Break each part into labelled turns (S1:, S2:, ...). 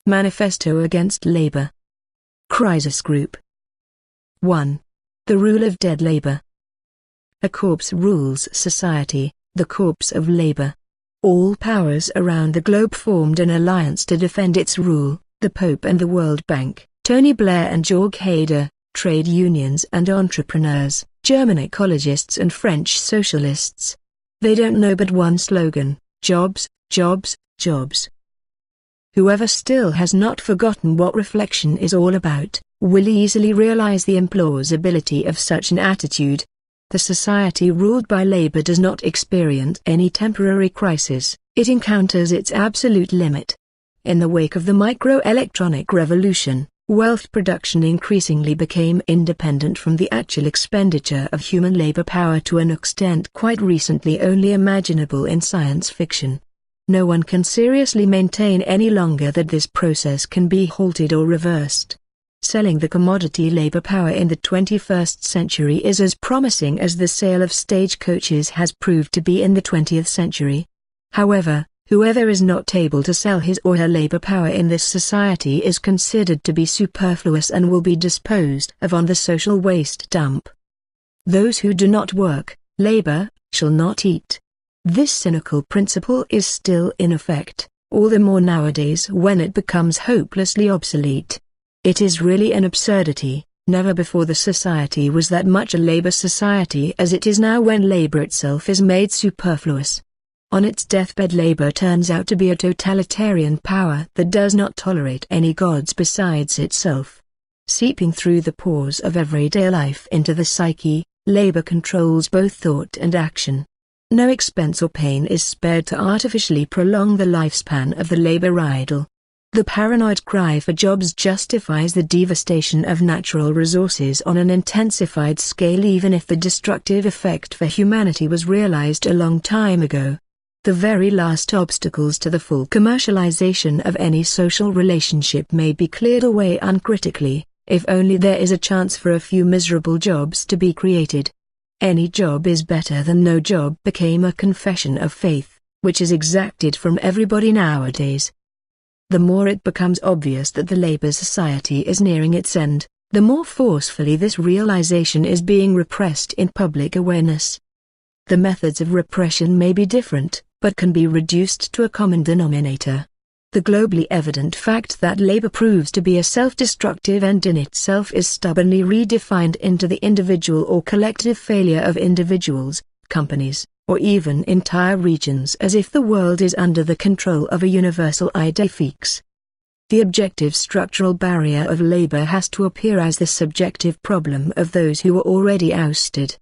S1: Manifesto against Labor. Crisis Group. 1. The rule of dead labor. A corpse rules society, the corpse of labor. All powers around the globe formed an alliance to defend its rule, the Pope and the World Bank, Tony Blair and Jörg Haider, trade unions and entrepreneurs, German ecologists and French socialists. They don't know but one slogan: jobs, jobs, jobs. Whoever still has not forgotten what reflection is all about, will easily realize the implausibility of such an attitude. The society ruled by labor does not experience any temporary crisis, it encounters its absolute limit. In the wake of the microelectronic revolution, wealth production increasingly became independent from the actual expenditure of human labor power to an extent quite recently only imaginable in science fiction. No one can seriously maintain any longer that this process can be halted or reversed. Selling the commodity labor power in the 21st century is as promising as the sale of stagecoaches has proved to be in the 20th century. However, whoever is not able to sell his or her labor power in this society is considered to be superfluous and will be disposed of on the social waste dump. Those who do not work, labor, shall not eat. This cynical principle is still in effect, all the more nowadays when it becomes hopelessly obsolete. It is really an absurdity. Never before the society was that much a labor society as it is now, when labor itself is made superfluous. On its deathbed, labor turns out to be a totalitarian power that does not tolerate any gods besides itself. Seeping through the pores of everyday life into the psyche, labor controls both thought and action. No expense or pain is spared to artificially prolong the lifespan of the labor idol. The paranoid cry for jobs justifies the devastation of natural resources on an intensified scale, even if the destructive effect for humanity was realized a long time ago. The very last obstacles to the full commercialization of any social relationship may be cleared away uncritically, if only there is a chance for a few miserable jobs to be created. Any job is better than no job became a confession of faith, which is exacted from everybody nowadays. The more it becomes obvious that the labor society is nearing its end, the more forcefully this realization is being repressed in public awareness. The methods of repression may be different, but can be reduced to a common denominator. The globally evident fact that labor proves to be a self-destructive end in itself is stubbornly redefined into the individual or collective failure of individuals, companies, or even entire regions, as if the world is under the control of a universal idée fixe. The objective structural barrier of labor has to appear as the subjective problem of those who are already ousted.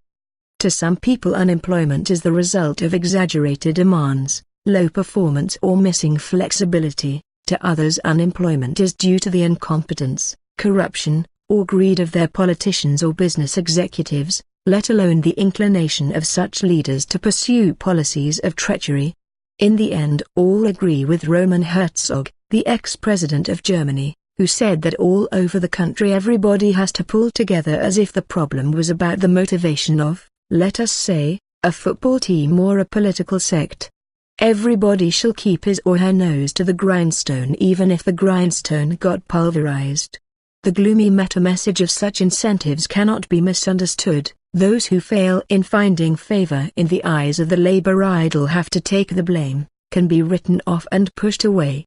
S1: To some people, unemployment is the result of exaggerated demands, low performance or missing flexibility. To others, unemployment is due to the incompetence, corruption, or greed of their politicians or business executives, let alone the inclination of such leaders to pursue policies of treachery. In the end, all agree with Roman Herzog, the ex-president of Germany, who said that all over the country everybody has to pull together as if the problem was about the motivation of, let us say, a football team or a political sect. Everybody shall keep his or her nose to the grindstone, even if the grindstone got pulverized. The gloomy meta-message of such incentives cannot be misunderstood. Those who fail in finding favor in the eyes of the labor idol have to take the blame, can be written off and pushed away.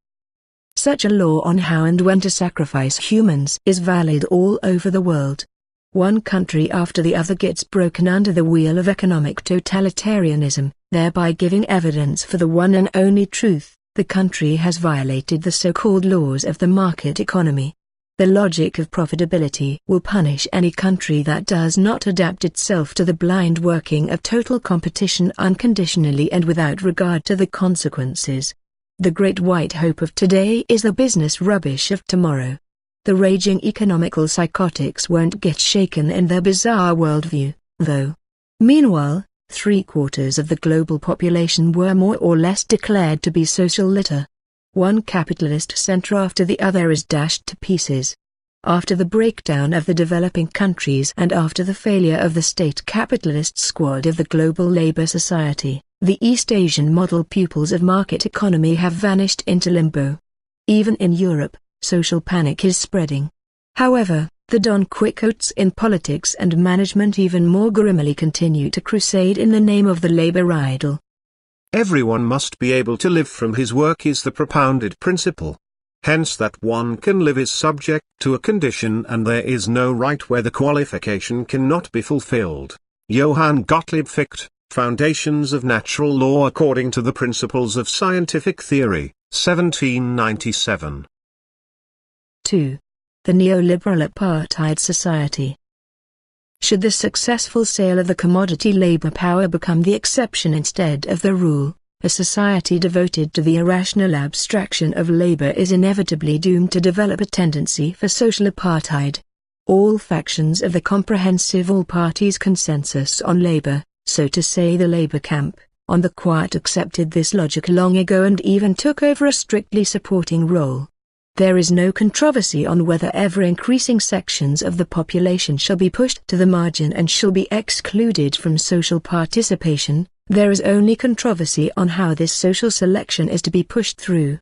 S1: Such a law on how and when to sacrifice humans is valid all over the world. One country after the other gets broken under the wheel of economic totalitarianism, thereby giving evidence for the one and only truth: the country has violated the so-called laws of the market economy. The logic of profitability will punish any country that does not adapt itself to the blind working of total competition unconditionally and without regard to the consequences. The great white hope of today is the business rubbish of tomorrow. The raging economical psychotics won't get shaken in their bizarre worldview, though. Meanwhile, 3/4 of the global population were more or less declared to be social litter. One capitalist center after the other is dashed to pieces. After the breakdown of the developing countries and after the failure of the state capitalist squad of the global labor society, the East Asian model pupils of market economy have vanished into limbo. Even in Europe, social panic is spreading. However, the Don Quixotes in politics and management even more grimly continue to crusade in the name of the labor idol.
S2: Everyone must be able to live from his work is the propounded principle. Hence that one can live is subject to a condition and there is no right where the qualification cannot be fulfilled. Johann Gottlieb Fichte, Foundations of Natural Law according to the Principles of Scientific Theory, 1797.
S1: 2. The neoliberal apartheid society. Should the successful sale of the commodity labor power become the exception instead of the rule, a society devoted to the irrational abstraction of labor is inevitably doomed to develop a tendency for social apartheid. All factions of the comprehensive all-parties consensus on labor, so to say the labor camp, on the quiet accepted this logic long ago and even took over a strictly supporting role. There is no controversy on whether ever-increasing sections of the population shall be pushed to the margin and shall be excluded from social participation. There is only controversy on how this social selection is to be pushed through.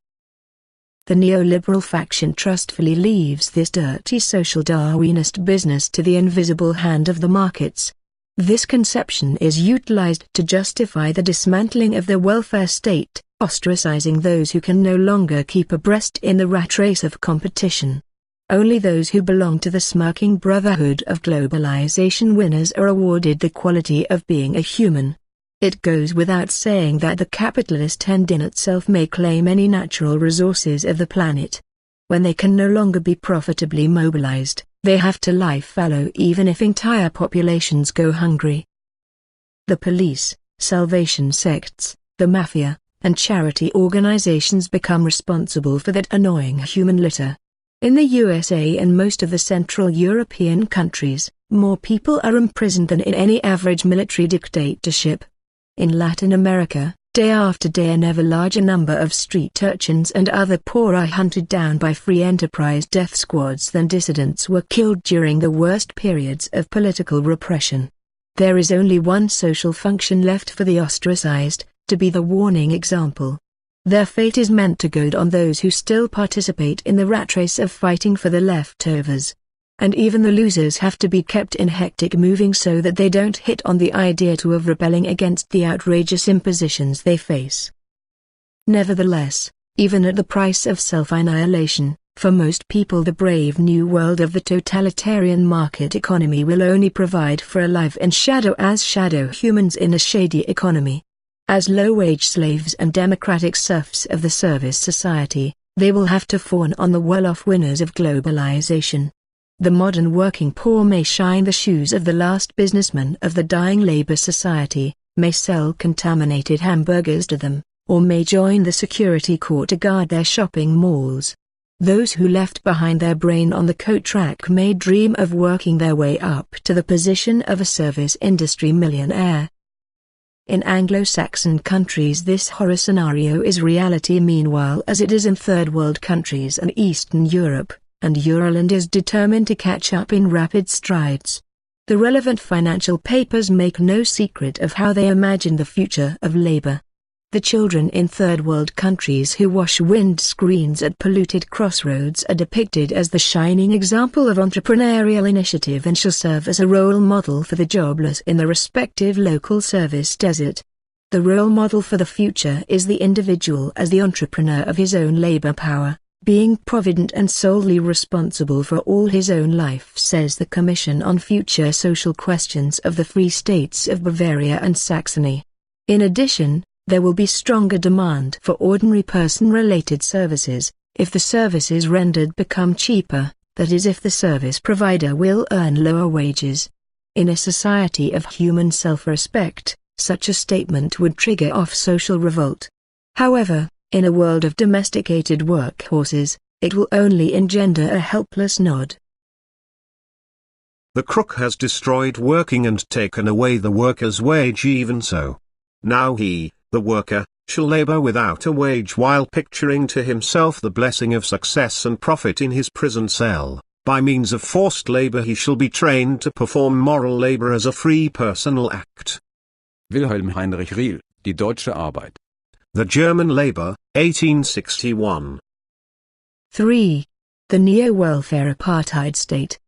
S1: The neoliberal faction trustfully leaves this dirty social Darwinist business to the invisible hand of the markets. This conception is utilized to justify the dismantling of the welfare state, ostracizing those who can no longer keep abreast in the rat race of competition. Only those who belong to the smirking brotherhood of globalization winners are awarded the quality of being a human. It goes without saying that the capitalist hand in itself may claim any natural resources of the planet. When they can no longer be profitably mobilized, they have to lie fallow even if entire populations go hungry. The police, Salvation sects, the mafia, and charity organizations become responsible for that annoying human litter. In the USA and most of the Central European countries, more people are imprisoned than in any average military dictatorship. In Latin America, day after day an ever larger number of street urchins and other poor are hunted down by free enterprise death squads than dissidents were killed during the worst periods of political repression. There is only one social function left for the ostracized, to be the warning example. Their fate is meant to goad on those who still participate in the rat race of fighting for the leftovers. And even the losers have to be kept in hectic moving so that they don't hit on the idea of rebelling against the outrageous impositions they face. Nevertheless, even at the price of self-annihilation, for most people the brave new world of the totalitarian market economy will only provide for a life in shadow as shadow humans in a shady economy. As low-wage slaves and democratic serfs of the service society, they will have to fawn on the well-off winners of globalization. The modern working poor may shine the shoes of the last businessman of the dying labor society, may sell contaminated hamburgers to them, or may join the security corps to guard their shopping malls. Those who left behind their brain on the coat rack may dream of working their way up to the position of a service industry millionaire. In Anglo-Saxon countries this horror scenario is reality meanwhile as it is in third world countries and Eastern Europe, and Euroland is determined to catch up in rapid strides. The relevant financial papers make no secret of how they imagine the future of labor. The children in third world countries who wash windscreens at polluted crossroads are depicted as the shining example of entrepreneurial initiative and shall serve as a role model for the jobless in the respective local service desert. The role model for the future is the individual as the entrepreneur of his own labor power, being provident and solely responsible for all his own life, says the Commission on Future Social Questions of the Free States of Bavaria and Saxony. In addition, there will be stronger demand for ordinary person-related services, if the services rendered become cheaper, that is if the service provider will earn lower wages. In a society of human self-respect, such a statement would trigger off social revolt. However, in a world of domesticated workhorses, it will only engender a helpless nod.
S2: The crook has destroyed working and taken away the worker's wage even so. Now he, the worker, shall labor without a wage while picturing to himself the blessing of success and profit in his prison cell. By means of forced labor he shall be trained to perform moral labor as a free personal act.
S3: Wilhelm Heinrich Riehl, Die deutsche Arbeit.
S2: The German Labor, 1861.
S1: 3. The neo-welfare apartheid state.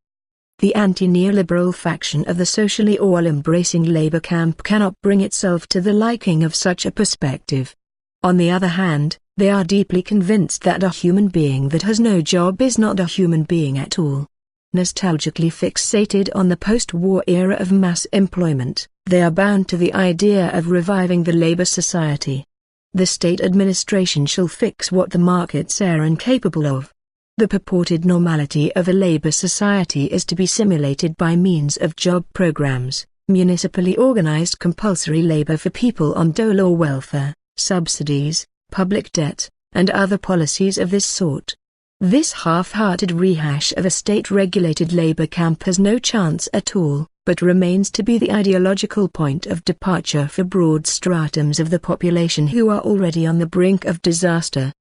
S1: The anti-neoliberal faction of the socially all-embracing labor camp cannot bring itself to the liking of such a perspective. On the other hand, they are deeply convinced that a human being that has no job is not a human being at all. Nostalgically fixated on the post-war era of mass employment, they are bound to the idea of reviving the labor society. The state administration shall fix what the markets are incapable of. The purported normality of a labor society is to be simulated by means of job programs, municipally organized compulsory labor for people on dole or welfare, subsidies, public debt, and other policies of this sort. This half-hearted rehash of a state-regulated labor camp has no chance at all, but remains to be the ideological point of departure for broad stratums of the population who are already on the brink of disaster.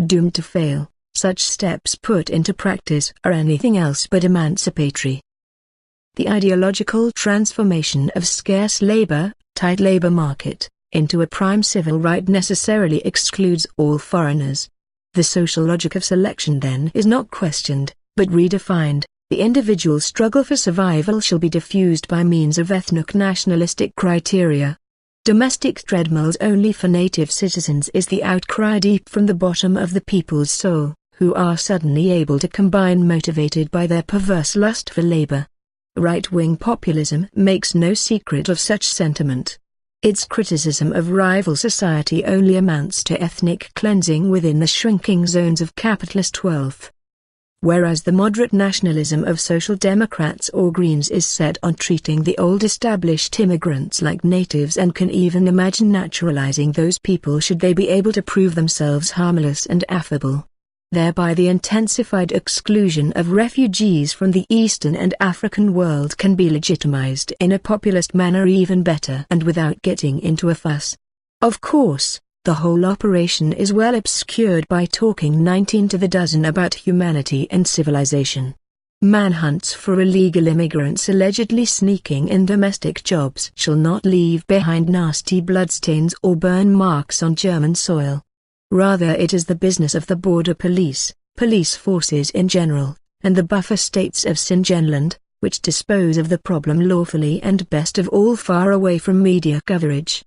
S1: Doomed to fail, such steps put into practice are anything else but emancipatory. The ideological transformation of scarce labor, tight labor market, into a prime civil right necessarily excludes all foreigners. The social logic of selection then is not questioned, but redefined. The individual struggle for survival shall be diffused by means of ethnic-nationalistic criteria. Domestic treadmills only for native citizens is the outcry deep from the bottom of the people's soul, who are suddenly able to combine motivated by their perverse lust for labor. Right-wing populism makes no secret of such sentiment. Its criticism of rival society only amounts to ethnic cleansing within the shrinking zones of capitalist wealth. Whereas the moderate nationalism of Social Democrats or Greens is set on treating the old established immigrants like natives and can even imagine naturalizing those people should they be able to prove themselves harmless and affable. Thereby the intensified exclusion of refugees from the Eastern and African world can be legitimized in a populist manner even better and without getting into a fuss. Of course, the whole operation is well obscured by talking 19 to the dozen about humanity and civilization. Manhunts for illegal immigrants allegedly sneaking in domestic jobs shall not leave behind nasty bloodstains or burn marks on German soil. Rather it is the business of the border police, police forces in general, and the buffer states of Singenland, which dispose of the problem lawfully and best of all far away from media coverage.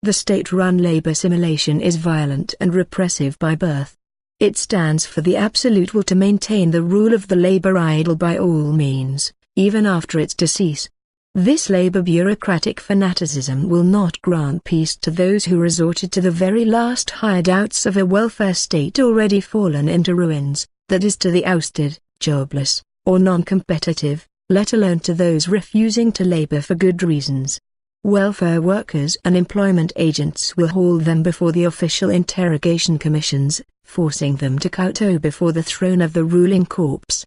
S1: The state-run labor simulation is violent and repressive by birth. It stands for the absolute will to maintain the rule of the labor idol by all means, even after its decease. This labor bureaucratic fanaticism will not grant peace to those who resorted to the very last hideouts of a welfare state already fallen into ruins, that is to the ousted, jobless, or non-competitive, let alone to those refusing to labor for good reasons. Welfare workers and employment agents will haul them before the official interrogation commissions, forcing them to kowtow before the throne of the ruling corpse.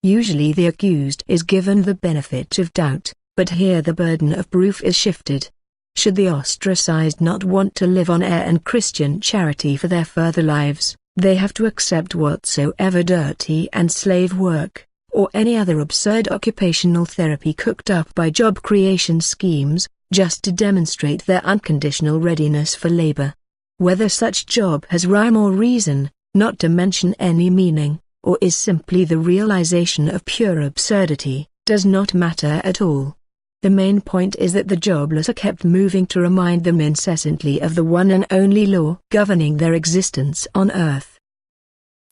S1: Usually the accused is given the benefit of doubt, but here the burden of proof is shifted. Should the ostracized not want to live on air and Christian charity for their further lives, they have to accept whatsoever dirty and slave work, or any other absurd occupational therapy cooked up by job creation schemes, just to demonstrate their unconditional readiness for labor. Whether such job has rhyme or reason, not to mention any meaning, or is simply the realization of pure absurdity, does not matter at all. The main point is that the jobless are kept moving to remind them incessantly of the one and only law governing their existence on earth.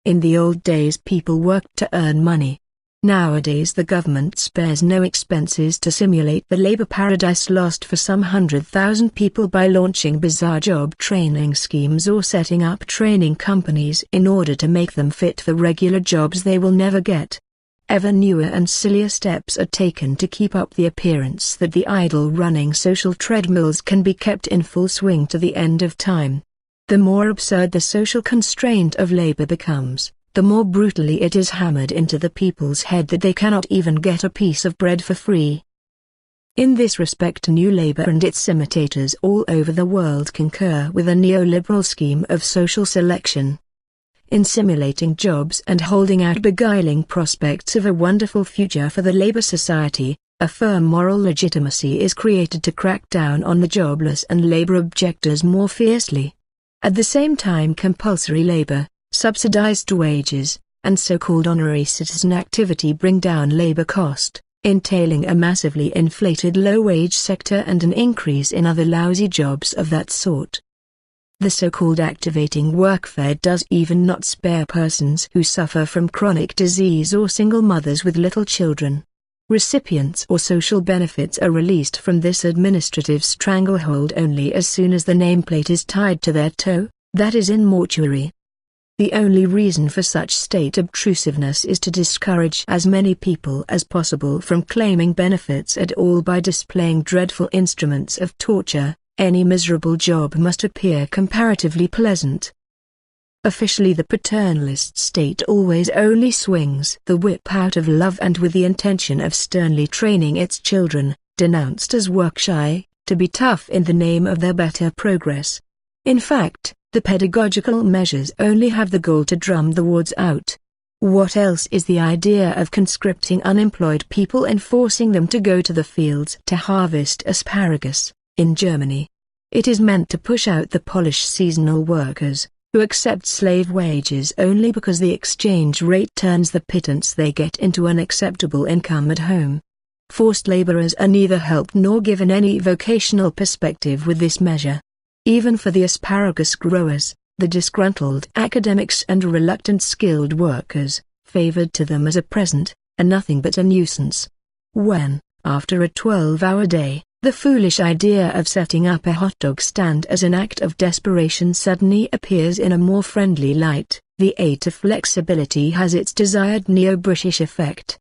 S1: In the old days people worked to earn money. Nowadays the government spares no expenses to simulate the labor paradise lost for some 100,000 people by launching bizarre job training schemes or setting up training companies in order to make them fit for regular jobs they will never get. Ever newer and sillier steps are taken to keep up the appearance that the idle running social treadmills can be kept in full swing to the end of time. The more absurd the social constraint of labor becomes, the more brutally it is hammered into the people's head that they cannot even get a piece of bread for free. In this respect New Labour and its imitators all over the world concur with a neoliberal scheme of social selection. In simulating jobs and holding out beguiling prospects of a wonderful future for the labor society, a firm moral legitimacy is created to crack down on the jobless and labor objectors more fiercely. At the same time compulsory labor, subsidized wages, and so-called honorary citizen activity bring down labor cost, entailing a massively inflated low-wage sector and an increase in other lousy jobs of that sort. The so-called activating workfare does even not spare persons who suffer from chronic disease or single mothers with little children. Recipients or social benefits are released from this administrative stranglehold only as soon as the nameplate is tied to their toe, that is in mortuary. The only reason for such state obtrusiveness is to discourage as many people as possible from claiming benefits at all by displaying dreadful instruments of torture. Any miserable job must appear comparatively pleasant. Officially the paternalist state always only swings the whip out of love and with the intention of sternly training its children, denounced as work-shy, to be tough in the name of their better progress. In fact, the pedagogical measures only have the goal to drum the wards out. What else is the idea of conscripting unemployed people and forcing them to go to the fields to harvest asparagus, in Germany? It is meant to push out the Polish seasonal workers, who accept slave wages only because the exchange rate turns the pittance they get into an acceptable income at home. Forced laborers are neither helped nor given any vocational perspective with this measure. Even for the asparagus growers, the disgruntled academics and reluctant skilled workers, favored to them as a present, are nothing but a nuisance. When, after a 12-hour day, the foolish idea of setting up a hot dog stand as an act of desperation suddenly appears in a more friendly light, the aid to flexibility has its desired neo-British effect.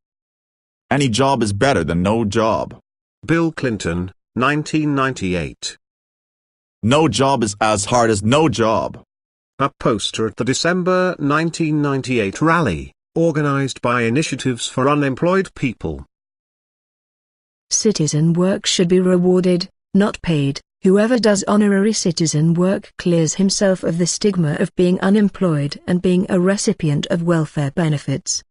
S4: Any job is better than no job.
S2: Bill Clinton, 1998.
S4: No job is as hard as no job.
S2: A poster at the December 1998 rally, organized by Initiatives for Unemployed People.
S1: Citizen work should be rewarded, not paid. Whoever does honorary citizen work clears himself of the stigma of being unemployed and being a recipient of welfare benefits.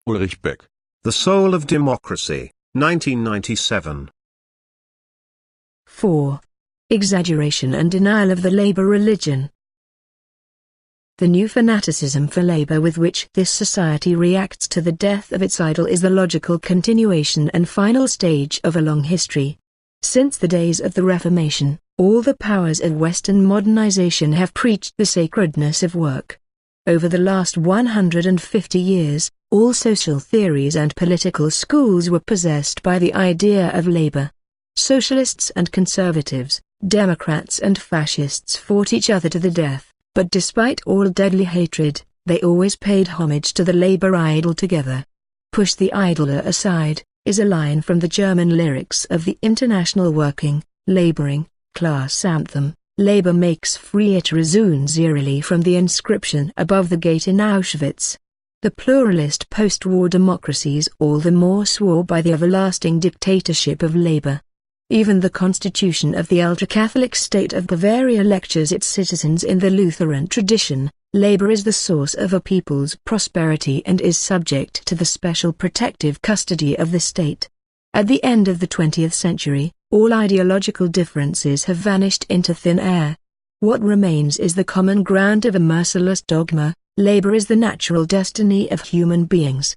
S3: Ulrich Beck.
S2: The Soul of Democracy, 1997.
S1: 4. Exaggeration and denial of the labor religion. The new fanaticism for labor with which this society reacts to the death of its idol is the logical continuation and final stage of a long history. Since the days of the Reformation, all the powers of Western modernization have preached the sacredness of work. Over the last 150 years, all social theories and political schools were possessed by the idea of labor. Socialists and conservatives, Democrats and fascists fought each other to the death. But despite all deadly hatred, they always paid homage to the labor idol together. "Push the idler aside," is a line from the German lyrics of the International Working, Laboring, Class Anthem. Labor makes free, it resounds eerily from the inscription above the gate in Auschwitz. The pluralist post-war democracies all the more swore by the everlasting dictatorship of labor. Even the constitution of the ultra-Catholic state of Bavaria lectures its citizens in the Lutheran tradition. Labor is the source of a people's prosperity and is subject to the special protective custody of the state. At the end of the 20th century, all ideological differences have vanished into thin air. What remains is the common ground of a merciless dogma: labor is the natural destiny of human beings.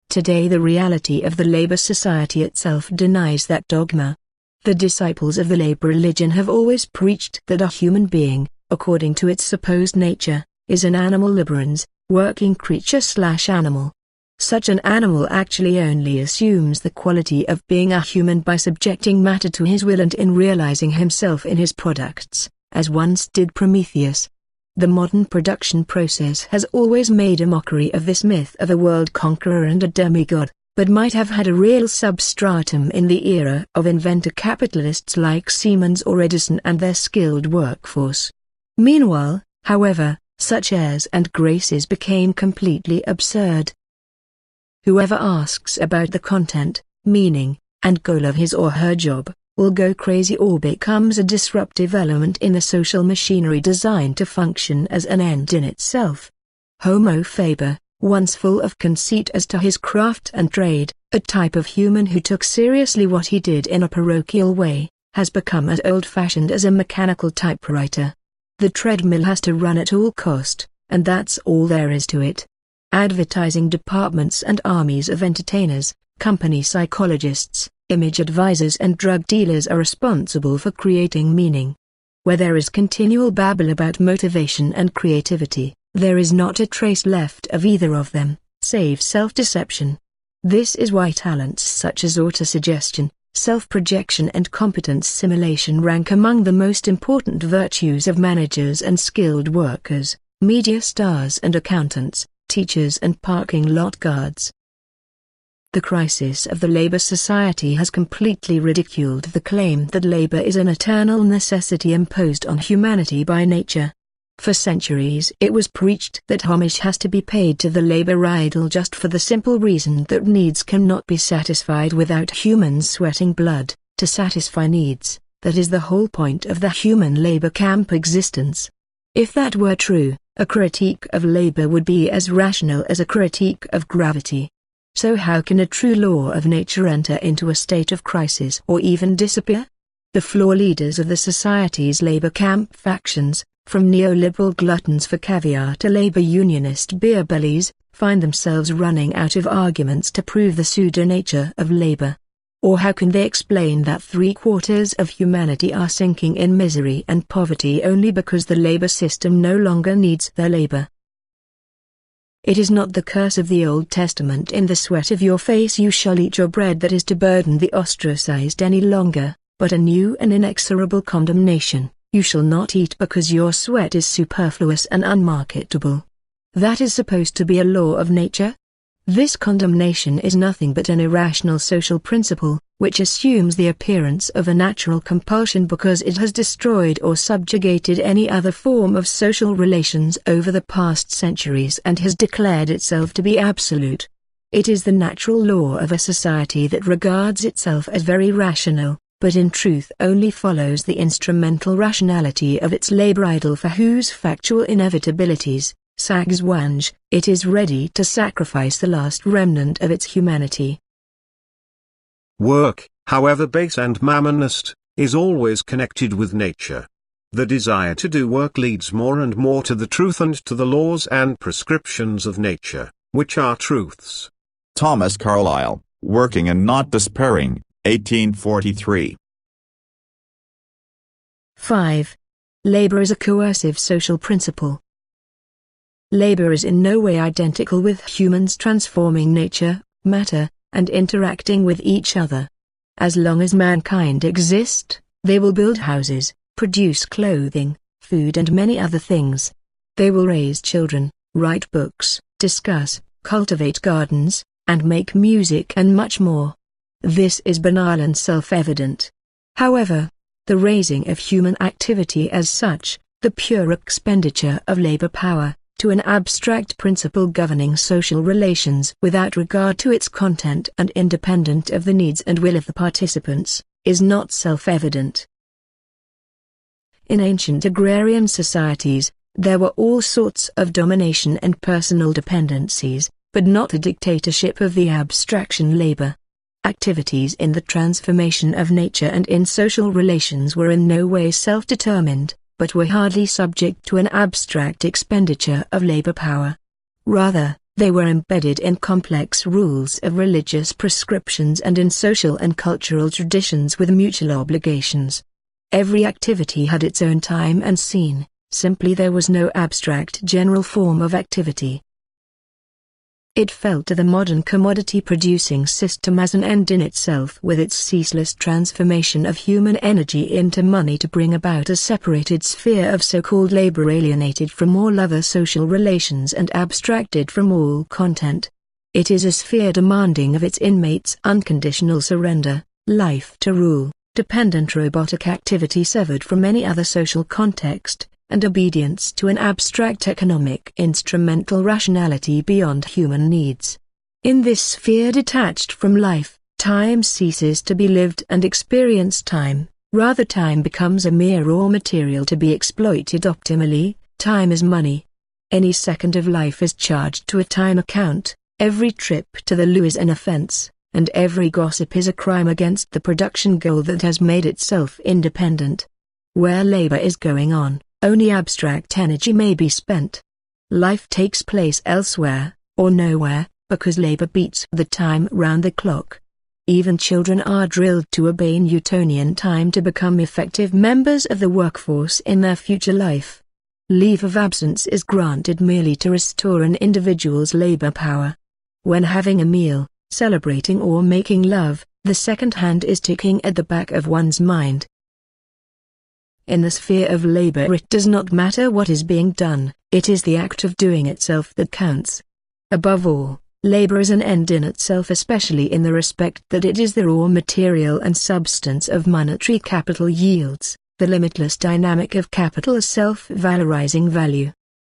S1: Today the reality of the labor society itself denies that dogma. The disciples of the labor religion have always preached that a human being, according to its supposed nature, is an animal liberans, working creature/animal. Such an animal actually only assumes the quality of being a human by subjecting matter to his will and in realizing himself in his products, as once did Prometheus. The modern production process has always made a mockery of this myth of a world conqueror and a demigod, but might have had a real substratum in the era of inventor capitalists like Siemens or Edison and their skilled workforce. Meanwhile, however, such airs and graces became completely absurd. Whoever asks about the content, meaning, and goal of his or her job, will go crazy or becomes a disruptive element in the social machinery designed to function as an end in itself. Homo faber, once full of conceit as to his craft and trade, a type of human who took seriously what he did in a parochial way, has become as old-fashioned as a mechanical typewriter. The treadmill has to run at all cost, and that's all there is to it. advertising departments and armies of entertainers, company psychologists, image advisors and drug dealers are responsible for creating meaning. Where there is continual babble about motivation and creativity, there is not a trace left of either of them, save self-deception. This is why talents such as autosuggestion, self-projection and competence simulation rank among the most important virtues of managers and skilled workers, media stars and accountants, teachers and parking lot guards. The crisis of the labor society has completely ridiculed the claim that labor is an eternal necessity imposed on humanity by nature. For centuries it was preached that homage has to be paid to the labor idol just for the simple reason that needs cannot be satisfied without humans sweating blood. To satisfy needs, that is the whole point of the human labor camp existence. If that were true, a critique of labor would be as rational as a critique of gravity. So how can a true law of nature enter into a state of crisis or even disappear? The floor leaders of the society's labor camp factions, from neoliberal gluttons for caviar to labor unionist beer bellies, find themselves running out of arguments to prove the pseudo-nature of labor. Or how can they explain that 3/4 of humanity are sinking in misery and poverty only because the labor system no longer needs their labor? It is not the curse of the Old Testament "in the sweat of your face you shall eat your bread" that is to burden the ostracized any longer, but a new and inexorable condemnation: you shall not eat because your sweat is superfluous and unmarketable. That is supposed to be a law of nature? This condemnation is nothing but an irrational social principle, which assumes the appearance of a natural compulsion because it has destroyed or subjugated any other form of social relations over the past centuries and has declared itself to be absolute. It is the natural law of a society that regards itself as very rational, but in truth only follows the instrumental rationality of its labor idol, for whose factual inevitabilities, Sagswange, it is ready to sacrifice the last remnant of its humanity.
S2: Work, however base and mammonist, is always connected with nature. The desire to do work leads more and more to the truth and to the laws and prescriptions of nature, which are truths.
S4: Thomas Carlyle, Working and Not Despairing, 1843.
S1: 5. Labor is a coercive social principle. Labor is in no way identical with humans transforming nature, matter, and interacting with each other. As long as mankind exist, they will build houses, produce clothing, food and many other things. They will raise children, write books, discuss, cultivate gardens, and make music and much more. This is banal and self-evident. However, the raising of human activity as such, the pure expenditure of labor power, to an abstract principle governing social relations without regard to its content and independent of the needs and will of the participants, is not self-evident. In ancient agrarian societies, there were all sorts of domination and personal dependencies, but not a dictatorship of the abstraction labor. Activities in the transformation of nature and in social relations were in no way self-determined, but were hardly subject to an abstract expenditure of labor power. Rather, they were embedded in complex rules of religious prescriptions and in social and cultural traditions with mutual obligations. Every activity had its own time and scene, simply there was no abstract general form of activity. It fell to the modern commodity-producing system as an end in itself, with its ceaseless transformation of human energy into money, to bring about a separated sphere of so-called labor alienated from all other social relations and abstracted from all content. It is a sphere demanding of its inmates unconditional surrender, life to rule, dependent robotic activity severed from any other social context, and obedience to an abstract economic instrumental rationality beyond human needs. In this sphere detached from life, time ceases to be lived and experienced time, rather time becomes a mere raw material to be exploited optimally. Time is money. Any second of life is charged to a time account, every trip to the loo is an offense, and every gossip is a crime against the production goal that has made itself independent. Where labor is going on, only abstract energy may be spent. Life takes place elsewhere, or nowhere, because labor beats the time round the clock. Even children are drilled to obey Newtonian time to become effective members of the workforce in their future life. Leave of absence is granted merely to restore an individual's labor power. When having a meal, celebrating or making love, the second hand is ticking at the back of one's mind. In the sphere of labor, it does not matter what is being done, it is the act of doing itself that counts. Above all, labor is an end in itself, especially in the respect that it is the raw material and substance of monetary capital yields, the limitless dynamic of capital as self-valorizing value.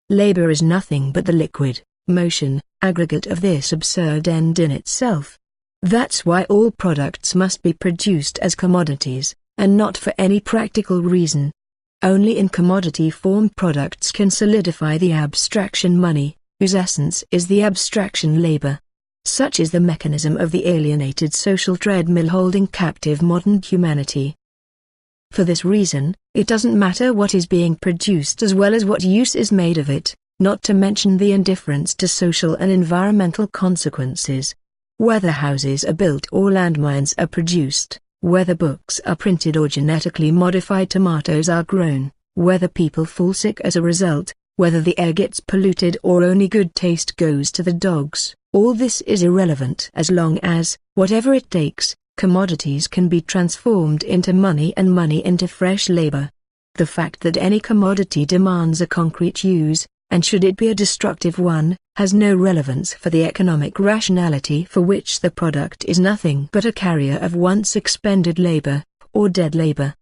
S1: Labor is nothing but the liquid, motion, aggregate of this absurd end in itself. That's why all products must be produced as commodities, and not for any practical reason. Only in commodity form products can solidify the abstraction money, whose essence is the abstraction labor. Such is the mechanism of the alienated social treadmill holding captive modern humanity. For this reason, it doesn't matter what is being produced as well as what use is made of it, not to mention the indifference to social and environmental consequences. Whether houses are built or landmines are produced, whether books are printed or genetically modified tomatoes are grown, whether people fall sick as a result, whether the air gets polluted or only good taste goes to the dogs, all this is irrelevant as long as, whatever it takes, commodities can be transformed into money and money into fresh labor. The fact that any commodity demands a concrete use, and should it be a destructive one, has no relevance for the economic rationality for which the product is nothing but a carrier of once expended labor, or dead labor.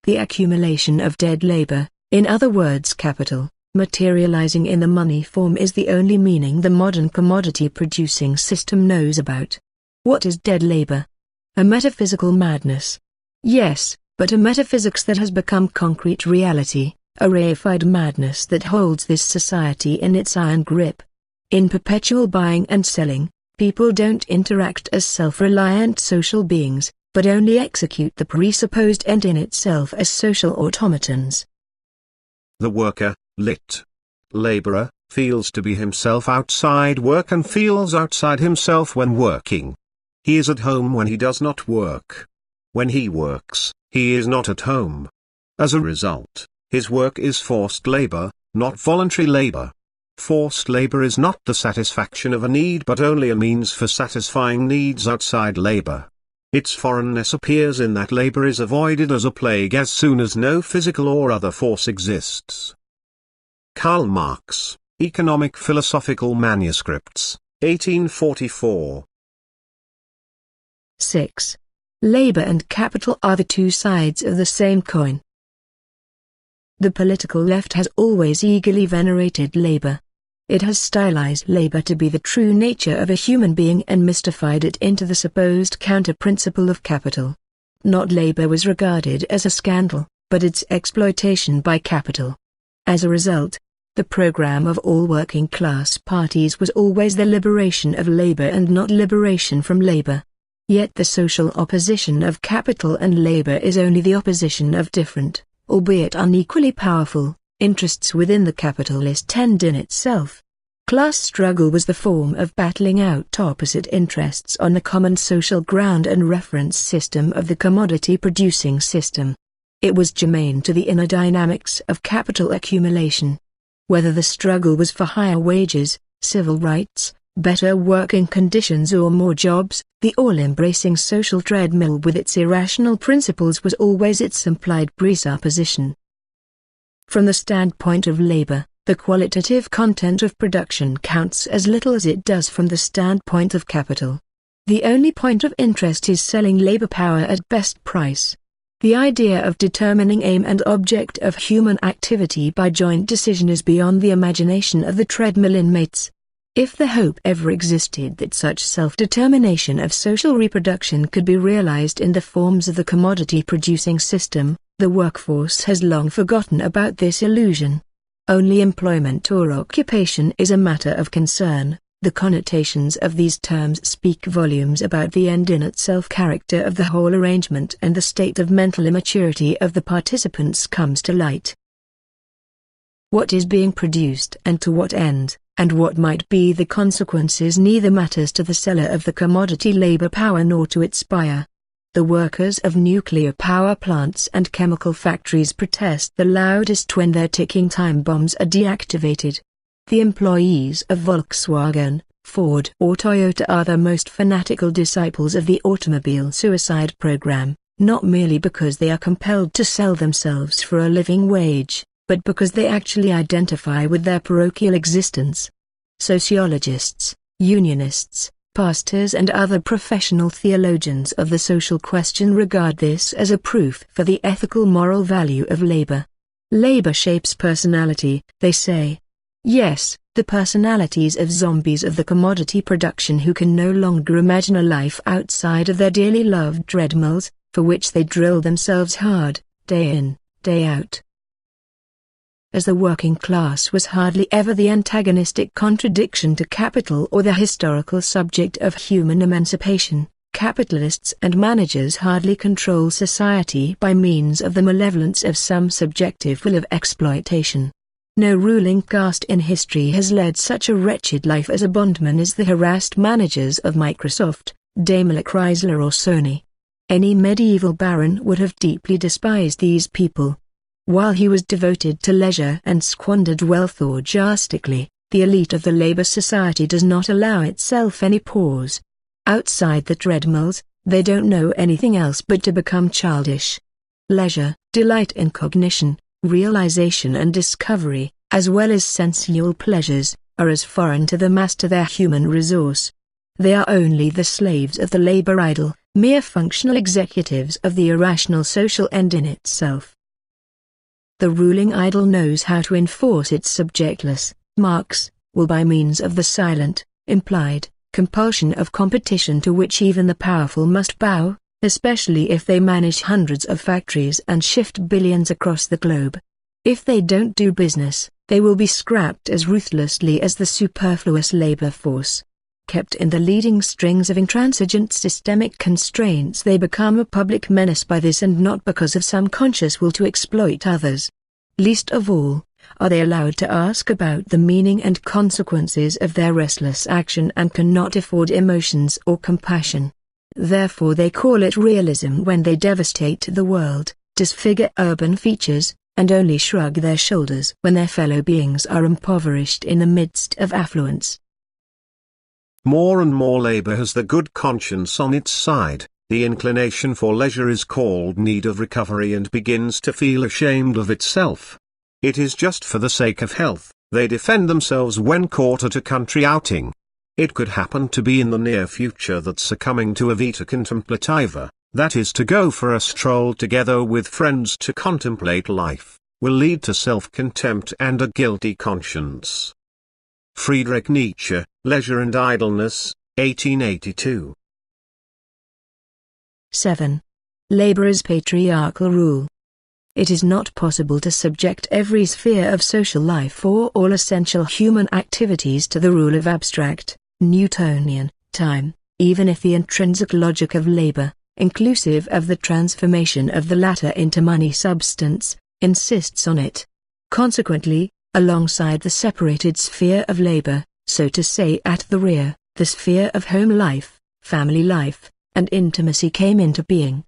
S1: The accumulation of dead labor, in other words capital, materializing in the money form is the only meaning the modern commodity-producing system knows about. What is dead labor? A metaphysical madness. Yes, but a metaphysics that has become concrete reality, a reified madness that holds this society in its iron grip. In perpetual buying and selling, people don't interact as self-reliant social beings, but only execute the presupposed end in itself as social automatons.
S2: The worker, laborer, feels to be himself outside work and feels outside himself when working. He is at home when he does not work. When he works, he is not at home. As a result, his work is forced labor, not voluntary labor. Forced labor is not the satisfaction of a need but only a means for satisfying needs outside labor. Its foreignness appears in that labor is avoided as a plague as soon as no physical or other force exists. Karl Marx, Economic Philosophical Manuscripts, 1844.
S1: 6. Labor and capital are the two sides of the same coin. The political left has always eagerly venerated labor. It has stylized labor to be the true nature of a human being and mystified it into the supposed counter-principle of capital. Not labor was regarded as a scandal, but its exploitation by capital. As a result, the program of all working-class parties was always the liberation of labor and not liberation from labor. Yet the social opposition of capital and labor is only the opposition of different, albeit unequally powerful, interests within the capitalist end in itself. Class struggle was the form of battling out opposite interests on the common social ground and reference system of the commodity-producing system. It was germane to the inner dynamics of capital accumulation. Whether the struggle was for higher wages, civil rights, better working conditions or more jobs, the all-embracing social treadmill with its irrational principles was always its implied presupposition. From the standpoint of labor, the qualitative content of production counts as little as it does from the standpoint of capital. The only point of interest is selling labor power at best price. The idea of determining aim and object of human activity by joint decision is beyond the imagination of the treadmill inmates. If the hope ever existed that such self-determination of social reproduction could be realized in the forms of the commodity-producing system, the workforce has long forgotten about this illusion. Only employment or occupation is a matter of concern. The connotations of these terms speak volumes about the end-in-itself character of the whole arrangement, and the state of mental immaturity of the participants comes to light. What is being produced and to what end, and what might be the consequences neither matters to the seller of the commodity labor power nor to its buyer. The workers of nuclear power plants and chemical factories protest the loudest when their ticking time bombs are deactivated. The employees of Volkswagen, Ford or Toyota are the most fanatical disciples of the automobile suicide program, not merely because they are compelled to sell themselves for a living wage, but because they actually identify with their parochial existence. Sociologists, unionists, pastors and other professional theologians of the social question regard this as a proof for the ethical moral value of labor. Labor shapes personality, they say. Yes, the personalities of zombies of the commodity production who can no longer imagine a life outside of their dearly loved treadmills, for which they drill themselves hard, day in, day out. As the working class was hardly ever the antagonistic contradiction to capital or the historical subject of human emancipation, capitalists and managers hardly control society by means of the malevolence of some subjective will of exploitation. No ruling caste in history has led such a wretched life as a bondman as the harassed managers of Microsoft, Daimler Chrysler or Sony. Any medieval baron would have deeply despised these people. While he was devoted to leisure and squandered wealth orgiastically, the elite of the labor society does not allow itself any pause. Outside the treadmills, they don't know anything else but to become childish. Leisure, delight in cognition, realization and discovery, as well as sensual pleasures, are as foreign to them as to their human resource. They are only the slaves of the labor idol, mere functional executives of the irrational social end in itself. The ruling idol knows how to enforce its subjectless, Marx, will by means of the silent, implied, compulsion of competition to which even the powerful must bow, especially if they manage hundreds of factories and shift billions across the globe. If they don't do business, they will be scrapped as ruthlessly as the superfluous labor force. Kept in the leading strings of intransigent systemic constraints, they become a public menace by this and not because of some conscious will to exploit others. Least of all, are they allowed to ask about the meaning and consequences of their restless action and cannot afford emotions or compassion. Therefore they call it realism when they devastate the world, disfigure urban features, and only shrug their shoulders when their fellow beings are impoverished in the midst of affluence.
S2: More and more labor has the good conscience on its side. The inclination for leisure is called need of recovery and begins to feel ashamed of itself. It is just for the sake of health. They defend themselves when caught at a country outing. It could happen to be in the near future that succumbing to a vita contemplativa, that is to go for a stroll together with friends to contemplate life, will lead to self-contempt and a guilty conscience. Friedrich Nietzsche, Leisure and Idleness, 1882.
S1: 7. Labor as patriarchal rule. It is not possible to subject every sphere of social life or all essential human activities to the rule of abstract, Newtonian, time, even if the intrinsic logic of labor, inclusive of the transformation of the latter into money substance, insists on it. Consequently, alongside the separated sphere of labor, so to say at the rear, the sphere of home life, family life, and intimacy came into being.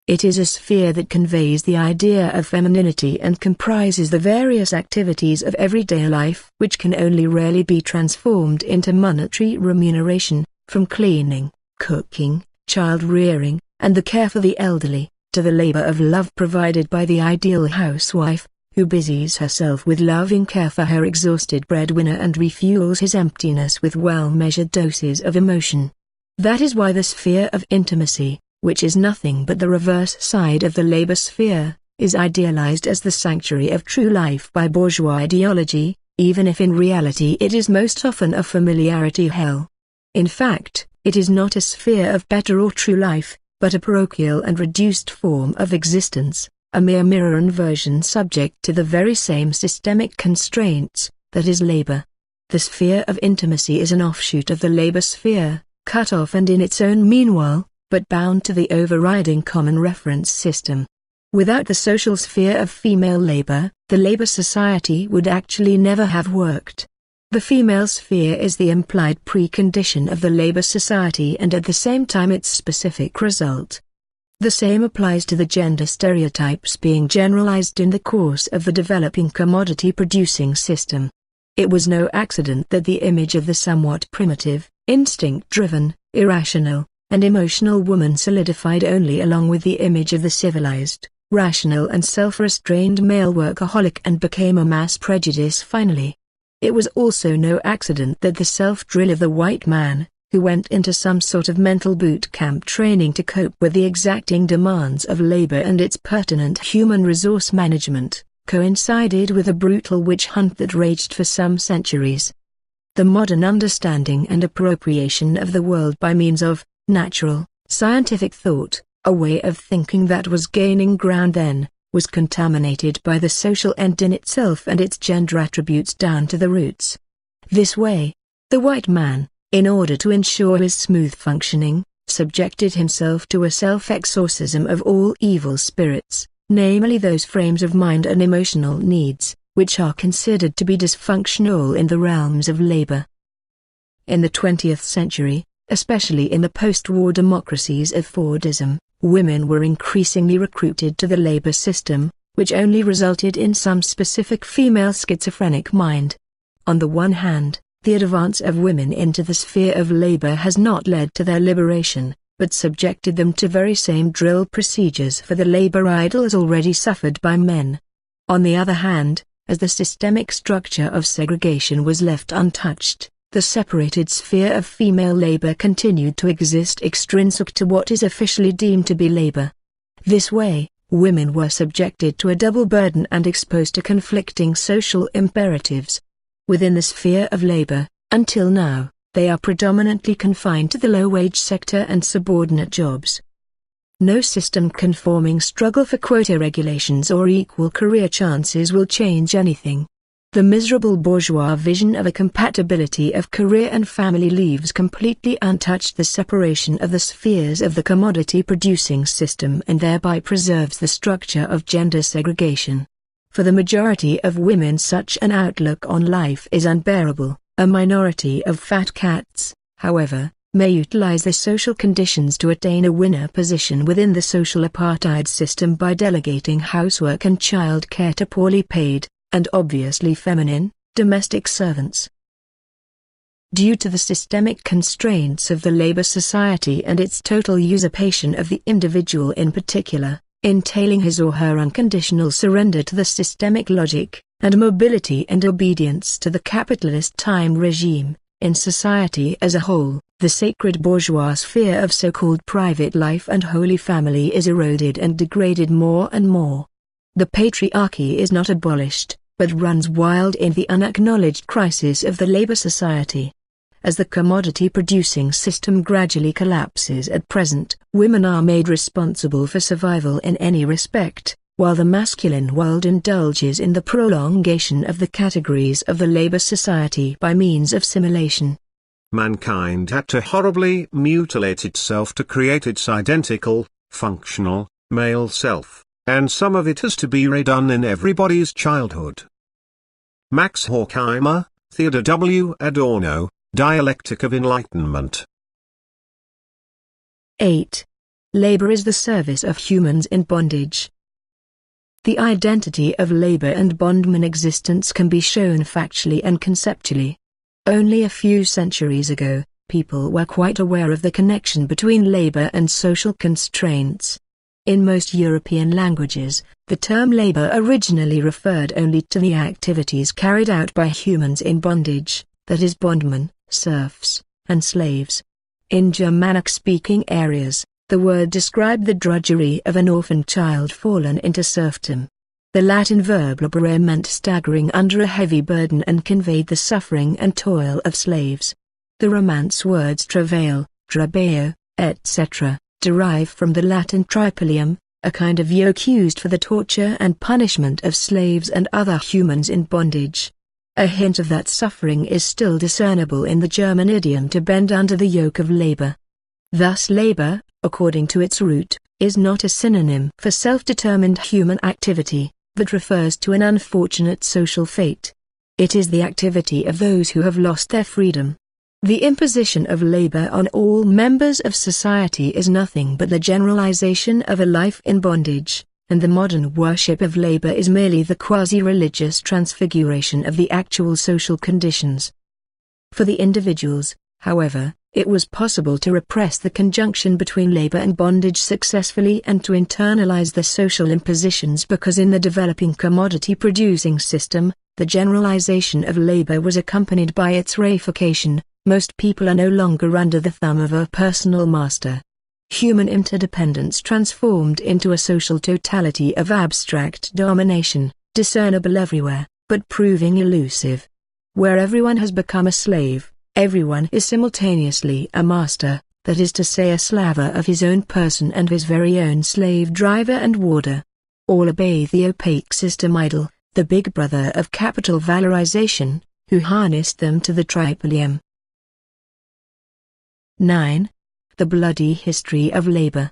S1: It is a sphere that conveys the idea of femininity and comprises the various activities of everyday life which can only rarely be transformed into monetary remuneration, from cleaning, cooking, child-rearing, and the care for the elderly, to the labor of love provided by the ideal housewife, who busies herself with loving care for her exhausted breadwinner and refuels his emptiness with well-measured doses of emotion. That is why the sphere of intimacy, which is nothing but the reverse side of the labor sphere, is idealized as the sanctuary of true life by bourgeois ideology, even if in reality it is most often a familiarity hell. In fact, it is not a sphere of better or true life, but a parochial and reduced form of existence, a mere mirror inversion subject to the very same systemic constraints, that is labor. The sphere of intimacy is an offshoot of the labor sphere, cut off and in its own meanwhile, but bound to the overriding common reference system. Without the social sphere of female labor, the labor society would actually never have worked. The female sphere is the implied precondition of the labor society and at the same time its specific result. The same applies to the gender stereotypes being generalized in the course of the developing commodity-producing system. It was no accident that the image of the somewhat primitive, instinct-driven, irrational, and emotional woman solidified only along with the image of the civilized, rational and self-restrained male workaholic and became a mass prejudice finally. It was also no accident that the self-drill of the white man, who went into some sort of mental boot camp training to cope with the exacting demands of labor and its pertinent human resource management, coincided with a brutal witch hunt that raged for some centuries. The modern understanding and appropriation of the world by means of natural, scientific thought, a way of thinking that was gaining ground then, was contaminated by the social end in itself and its gender attributes down to the roots. This way, the white man, in order to ensure his smooth functioning, subjected himself to a self-exorcism of all evil spirits, namely those frames of mind and emotional needs, which are considered to be dysfunctional in the realms of labor. In the 20th century, especially in the post-war democracies of Fordism, women were increasingly recruited to the labor system, which only resulted in some specific female schizophrenic mind. On the one hand, the advance of women into the sphere of labor has not led to their liberation, but subjected them to very same drill procedures for the labor idols already suffered by men. On the other hand, as the systemic structure of segregation was left untouched, the separated sphere of female labor continued to exist extrinsic to what is officially deemed to be labor. This way, women were subjected to a double burden and exposed to conflicting social imperatives. Within the sphere of labor, until now, they are predominantly confined to the low-wage sector and subordinate jobs. No system-conforming struggle for quota regulations or equal career chances will change anything. The miserable bourgeois vision of a compatibility of career and family leaves completely untouched the separation of the spheres of the commodity-producing system and thereby preserves the structure of gender segregation. For the majority of women such an outlook on life is unbearable. A minority of fat cats, however, may utilize the social conditions to attain a winner position within the social apartheid system by delegating housework and child care to poorly paid, and obviously feminine, domestic servants. Due to the systemic constraints of the labor society and its total usurpation of the individual in particular, entailing his or her unconditional surrender to the systemic logic, and mobility and obedience to the capitalist time regime, in society as a whole, the sacred bourgeois sphere of so-called private life and holy family is eroded and degraded more and more. The patriarchy is not abolished, but runs wild in the unacknowledged crisis of the labor society. As the commodity-producing system gradually collapses at present, women are made responsible for survival in any respect, while the masculine world indulges in the prolongation of the categories of the labor society by means of simulation.
S2: Mankind had to horribly mutilate itself to create its identical, functional, male self, and some of it has to be redone in everybody's childhood. Max Horkheimer, Theodore W. Adorno, Dialectic of Enlightenment.
S1: 8. Labor is the service of humans in bondage. The identity of labor and bondman existence can be shown factually and conceptually. Only a few centuries ago, people were quite aware of the connection between labor and social constraints. In most European languages, the term labor originally referred only to the activities carried out by humans in bondage, that is bondmen, serfs, and slaves. In Germanic-speaking areas, the word described the drudgery of an orphan child fallen into serfdom. The Latin verb laborare meant staggering under a heavy burden and conveyed the suffering and toil of slaves. The Romance words travail, trabeo, etc., derive from the Latin tripalium, a kind of yoke used for the torture and punishment of slaves and other humans in bondage. A hint of that suffering is still discernible in the German idiom to bend under the yoke of labor. Thus labor, according to its root, is not a synonym for self-determined human activity, but refers to an unfortunate social fate. It is the activity of those who have lost their freedom. The imposition of labor on all members of society is nothing but the generalization of a life in bondage, and the modern worship of labor is merely the quasi-religious transfiguration of the actual social conditions. For the individuals, however, it was possible to repress the conjunction between labor and bondage successfully and to internalize the social impositions because in the developing commodity-producing system, the generalization of labor was accompanied by its reification. Most people are no longer under the thumb of a personal master. Human interdependence transformed into a social totality of abstract domination, discernible everywhere, but proving elusive. Where everyone has become a slave, everyone is simultaneously a master, that is to say a slaver of his own person and his very own slave driver and warder. All obey the opaque system idol, the big brother of capital valorization, who harnessed them to the tripalium. 9. The bloody history of labor.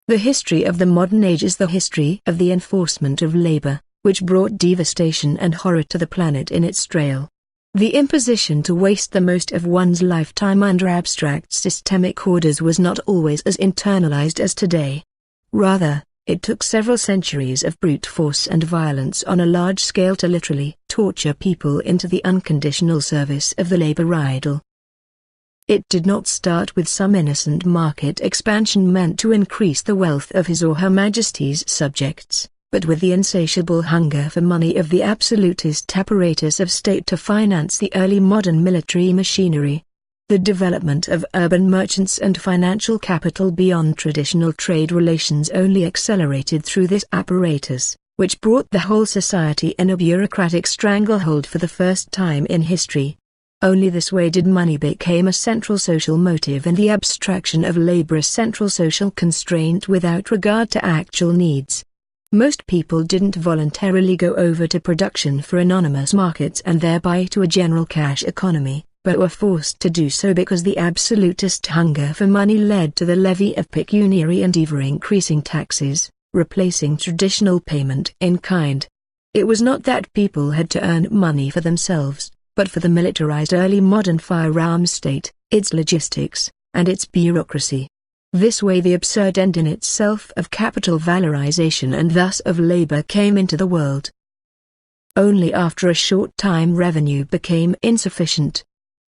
S1: The history of the modern age is the history of the enforcement of labor, which brought devastation and horror to the planet in its trail. The imposition to waste the most of one's lifetime under abstract systemic orders was not always as internalized as today. Rather, it took several centuries of brute force and violence on a large scale to literally torture people into the unconditional service of the labor idol. It did not start with some innocent market expansion meant to increase the wealth of His or Her Majesty's subjects, but with the insatiable hunger for money of the absolutist apparatus of state to finance the early modern military machinery. The development of urban merchants and financial capital beyond traditional trade relations only accelerated through this apparatus, which brought the whole society in a bureaucratic stranglehold for the first time in history. Only this way did money become a central social motive and the abstraction of labor a central social constraint without regard to actual needs. Most people didn't voluntarily go over to production for anonymous markets and thereby to a general cash economy, but were forced to do so because the absolutist hunger for money led to the levy of pecuniary and ever-increasing taxes, replacing traditional payment in kind. It was not that people had to earn money for themselves, but for the militarized early modern firearms state, its logistics, and its bureaucracy. This way the absurd end in itself of capital valorization and thus of labor came into the world. Only after a short time revenue became insufficient.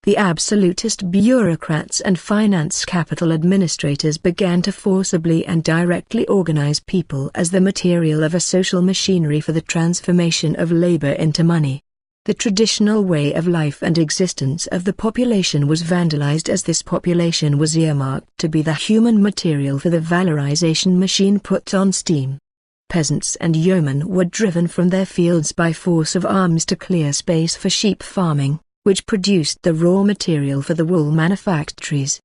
S1: The absolutist bureaucrats and finance capital administrators began to forcibly and directly organize people as the material of a social machinery for the transformation of labor into money. The traditional way of life and existence of the population was vandalized as this population was earmarked to be the human material for the valorization machine put on steam. Peasants and yeomen were driven from their fields by force of arms to clear space for sheep farming, which produced the raw material for the wool manufactories.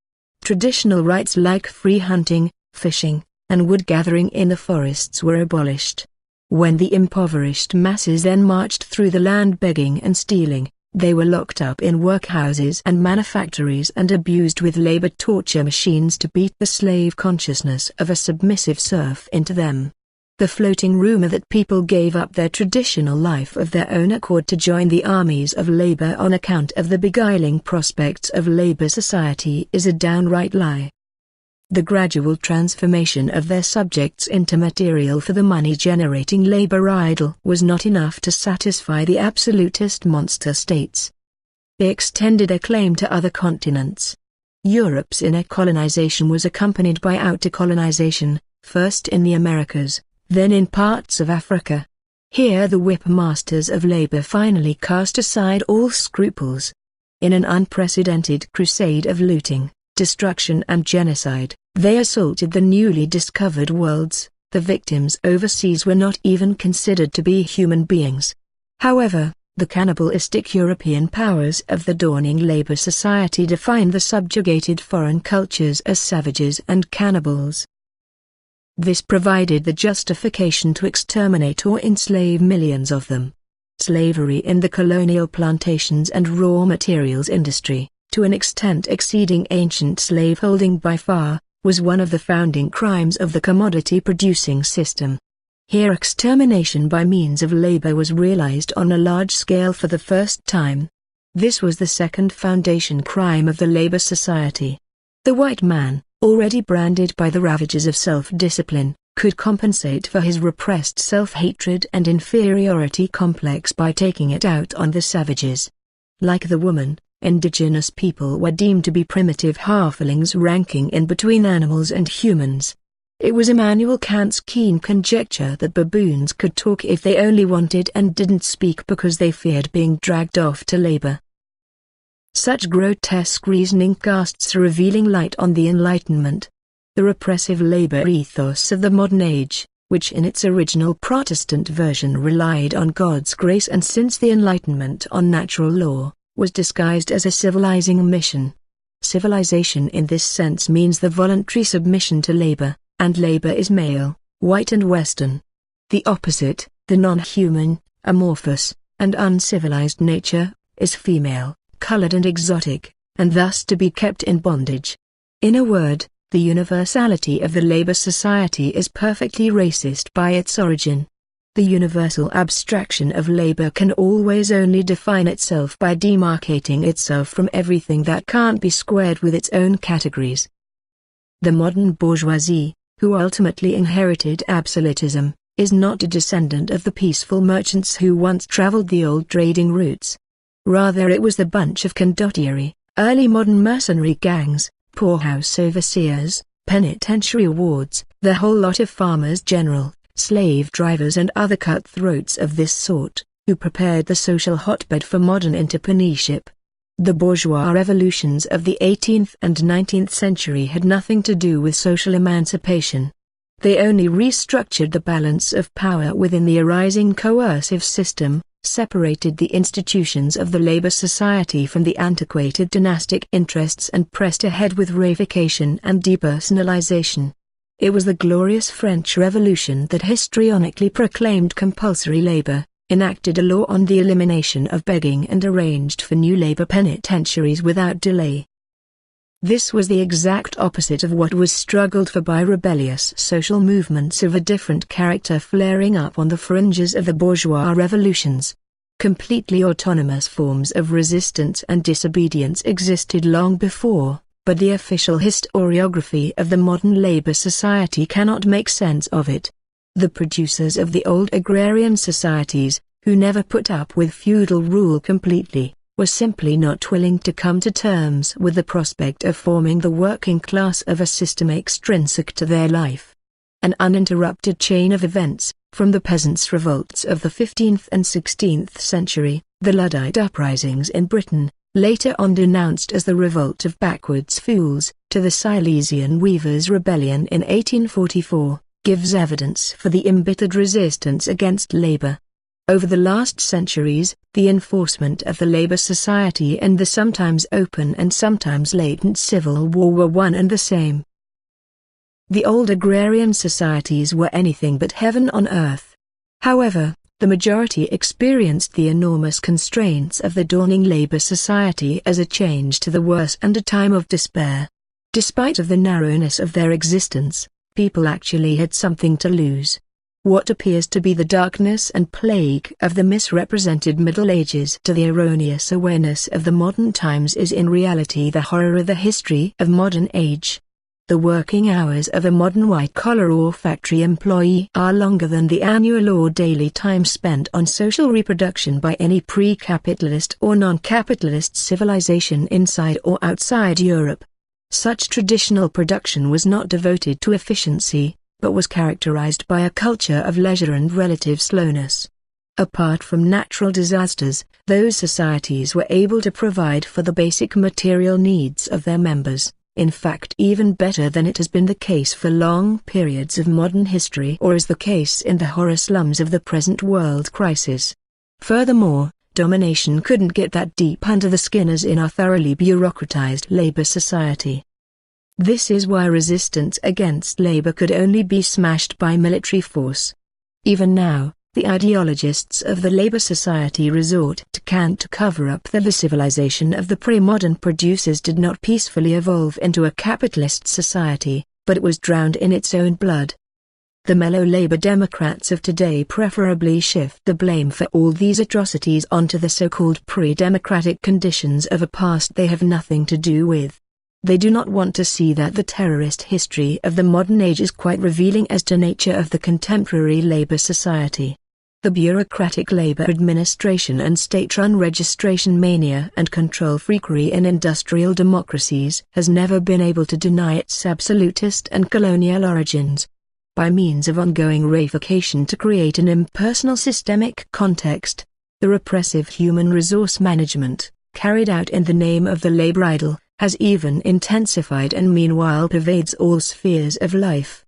S1: Traditional rights like free hunting, fishing, and wood gathering in the forests were abolished. When the impoverished masses then marched through the land begging and stealing, they were locked up in workhouses and manufactories and abused with labor torture machines to beat the slave consciousness of a submissive serf into them. The floating rumor that people gave up their traditional life of their own accord to join the armies of labor on account of the beguiling prospects of labor society is a downright lie. The gradual transformation of their subjects into material for the money-generating labor idol was not enough to satisfy the absolutist monster states. They extended their claim to other continents. Europe's inner colonization was accompanied by outer colonization, first in the Americas, then in parts of Africa. Here the whip masters of labor finally cast aside all scruples. In an unprecedented crusade of looting, destruction and genocide, they assaulted the newly discovered worlds. The victims overseas were not even considered to be human beings. However, the cannibalistic European powers of the dawning labor society defined the subjugated foreign cultures as savages and cannibals. This provided the justification to exterminate or enslave millions of them. Slavery in the colonial plantations and raw materials industry, to an extent exceeding ancient slaveholding by far, was one of the founding crimes of the commodity-producing system. Here extermination by means of labor was realized on a large scale for the first time. This was the second foundation crime of the labor society. The white man, already branded by the ravages of self-discipline, could compensate for his repressed self-hatred and inferiority complex by taking it out on the savages. Like the woman, indigenous people were deemed to be primitive halflings ranking in between animals and humans. It was Immanuel Kant's keen conjecture that baboons could talk if they only wanted and didn't speak because they feared being dragged off to labor. Such grotesque reasoning casts a revealing light on the Enlightenment. The repressive labor ethos of the modern age, which in its original Protestant version relied on God's grace and since the Enlightenment on natural law, was disguised as a civilizing mission. Civilization in this sense means the voluntary submission to labor, and labor is male, white and Western. The opposite, the non-human, amorphous, and uncivilized nature, is female, colored and exotic, and thus to be kept in bondage. In a word, the universality of the labor society is perfectly racist by its origin. The universal abstraction of labor can always only define itself by demarcating itself from everything that can't be squared with its own categories. The modern bourgeoisie, who ultimately inherited absolutism, is not a descendant of the peaceful merchants who once traveled the old trading routes. Rather it was the bunch of condottieri, early modern mercenary gangs, poorhouse overseers, penitentiary wards, the whole lot of farmers general, slave drivers and other cutthroats of this sort, who prepared the social hotbed for modern entrepreneurship. The bourgeois revolutions of the 18th and 19th century had nothing to do with social emancipation. They only restructured the balance of power within the arising coercive system, separated the institutions of the labor society from the antiquated dynastic interests and pressed ahead with reification and depersonalization. It was the glorious French Revolution that histrionically proclaimed compulsory labor, enacted a law on the elimination of begging and arranged for new labor penitentiaries without delay. This was the exact opposite of what was struggled for by rebellious social movements of a different character flaring up on the fringes of the bourgeois revolutions. Completely autonomous forms of resistance and disobedience existed long before, but the official historiography of the modern labor society cannot make sense of it. The producers of the old agrarian societies, who never put up with feudal rule completely, were simply not willing to come to terms with the prospect of forming the working class of a system extrinsic to their life. An uninterrupted chain of events, from the peasants' revolts of the 15th and 16th century, the Luddite uprisings in Britain, later on denounced as the revolt of backwards fools, to the Silesian weavers' rebellion in 1844, gives evidence for the embittered resistance against labor. Over the last centuries, the enforcement of the labor society and the sometimes open and sometimes latent civil war were one and the same. The old agrarian societies were anything but heaven on earth. However, the majority experienced the enormous constraints of the dawning labor society as a change to the worse and a time of despair. Despite of the narrowness of their existence, people actually had something to lose. What appears to be the darkness and plague of the misrepresented Middle Ages to the erroneous awareness of the modern times is in reality the horror of the history of modern age. The working hours of a modern white-collar or factory employee are longer than the annual or daily time spent on social reproduction by any pre-capitalist or non-capitalist civilization inside or outside Europe. Such traditional production was not devoted to efficiency, but was characterized by a culture of leisure and relative slowness. Apart from natural disasters, those societies were able to provide for the basic material needs of their members, in fact even better than it has been the case for long periods of modern history or is the case in the horror slums of the present world crisis. Furthermore, domination couldn't get that deep under the skin as in our thoroughly bureaucratized labor society. This is why resistance against labor could only be smashed by military force. Even now, the ideologists of the labor society resort to Kant to cover up that the civilization of the pre-modern producers did not peacefully evolve into a capitalist society, but it was drowned in its own blood. The mellow Labour Democrats of today preferably shift the blame for all these atrocities onto the so-called pre-democratic conditions of a past they have nothing to do with. They do not want to see that the terrorist history of the modern age is quite revealing as to nature of the contemporary Labour society. The bureaucratic Labour administration and state-run registration mania and control freakery in industrial democracies has never been able to deny its absolutist and colonial origins. By means of ongoing reification to create an impersonal systemic context, the repressive human resource management, carried out in the name of the Labour ideal, has even intensified and meanwhile pervades all spheres of life.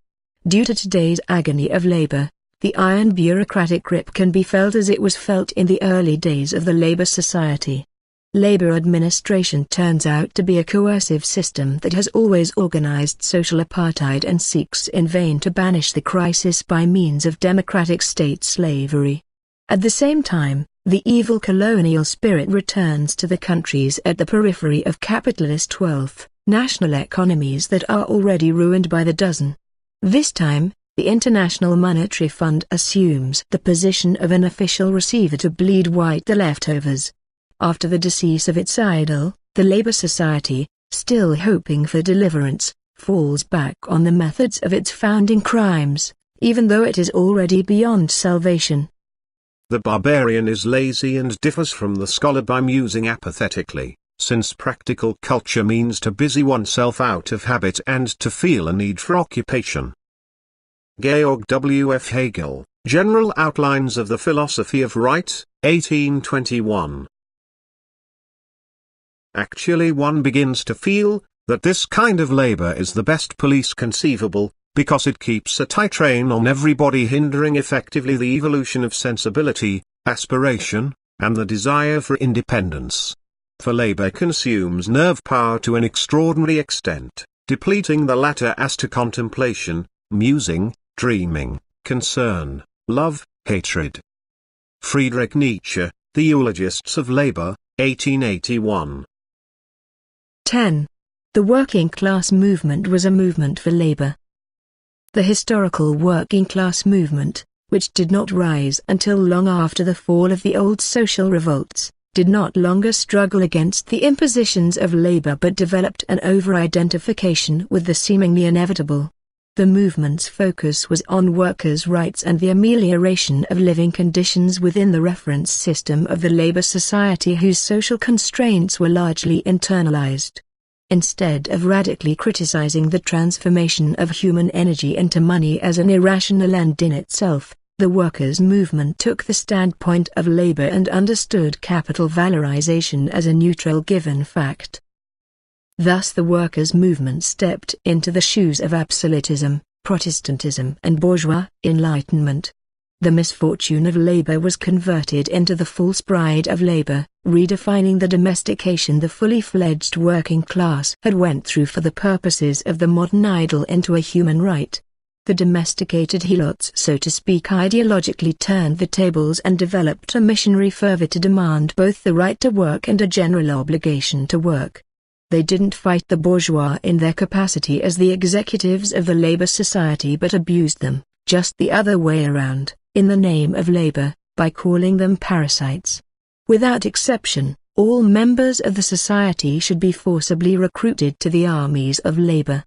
S1: Due to today's agony of Labour, the iron bureaucratic grip can be felt as it was felt in the early days of the Labour Society. Labour administration turns out to be a coercive system that has always organized social apartheid and seeks in vain to banish the crisis by means of democratic state slavery. At the same time, the evil colonial spirit returns to the countries at the periphery of capitalist wealth, national economies that are already ruined by the dozen. This time, the International Monetary Fund assumes the position of an official receiver to bleed white the leftovers. After the decease of its idol, the Labour Society, still hoping for deliverance, falls back on the methods of its founding crimes, even though it is already beyond salvation.
S2: The barbarian is lazy and differs from the scholar by musing apathetically, since practical culture means to busy oneself out of habit and to feel a need for occupation. Georg W. F. Hegel, General Outlines of the Philosophy of Right, 1821. Actually, one begins to feel that this kind of labor is the best police conceivable, because it keeps a tight rein on everybody, hindering effectively the evolution of sensibility, aspiration, and the desire for independence. For labor consumes nerve power to an extraordinary extent, depleting the latter as to contemplation, musing, dreaming, concern, love, hatred. Friedrich Nietzsche, The Eulogists of Labor, 1881.
S1: 10. The working class movement was a movement for labor. The historical working class movement, which did not rise until long after the fall of the old social revolts, did not longer struggle against the impositions of labor but developed an over-identification with the seemingly inevitable. The movement's focus was on workers' rights and the amelioration of living conditions within the reference system of the Labour Society, whose social constraints were largely internalized. Instead of radically criticizing the transformation of human energy into money as an irrational end in itself, the workers' movement took the standpoint of labor and understood capital valorization as a neutral given fact. Thus the workers' movement stepped into the shoes of absolutism, Protestantism and bourgeois enlightenment. The misfortune of labor was converted into the false pride of labor, redefining the domestication the fully fledged working class had went through for the purposes of the modern ideal into a human right. The domesticated helots, so to speak, ideologically turned the tables and developed a missionary fervor to demand both the right to work and a general obligation to work. They didn't fight the bourgeois in their capacity as the executives of the Labour Society but abused them, just the other way around, in the name of labor, by calling them parasites. Without exception, all members of the society should be forcibly recruited to the armies of labor.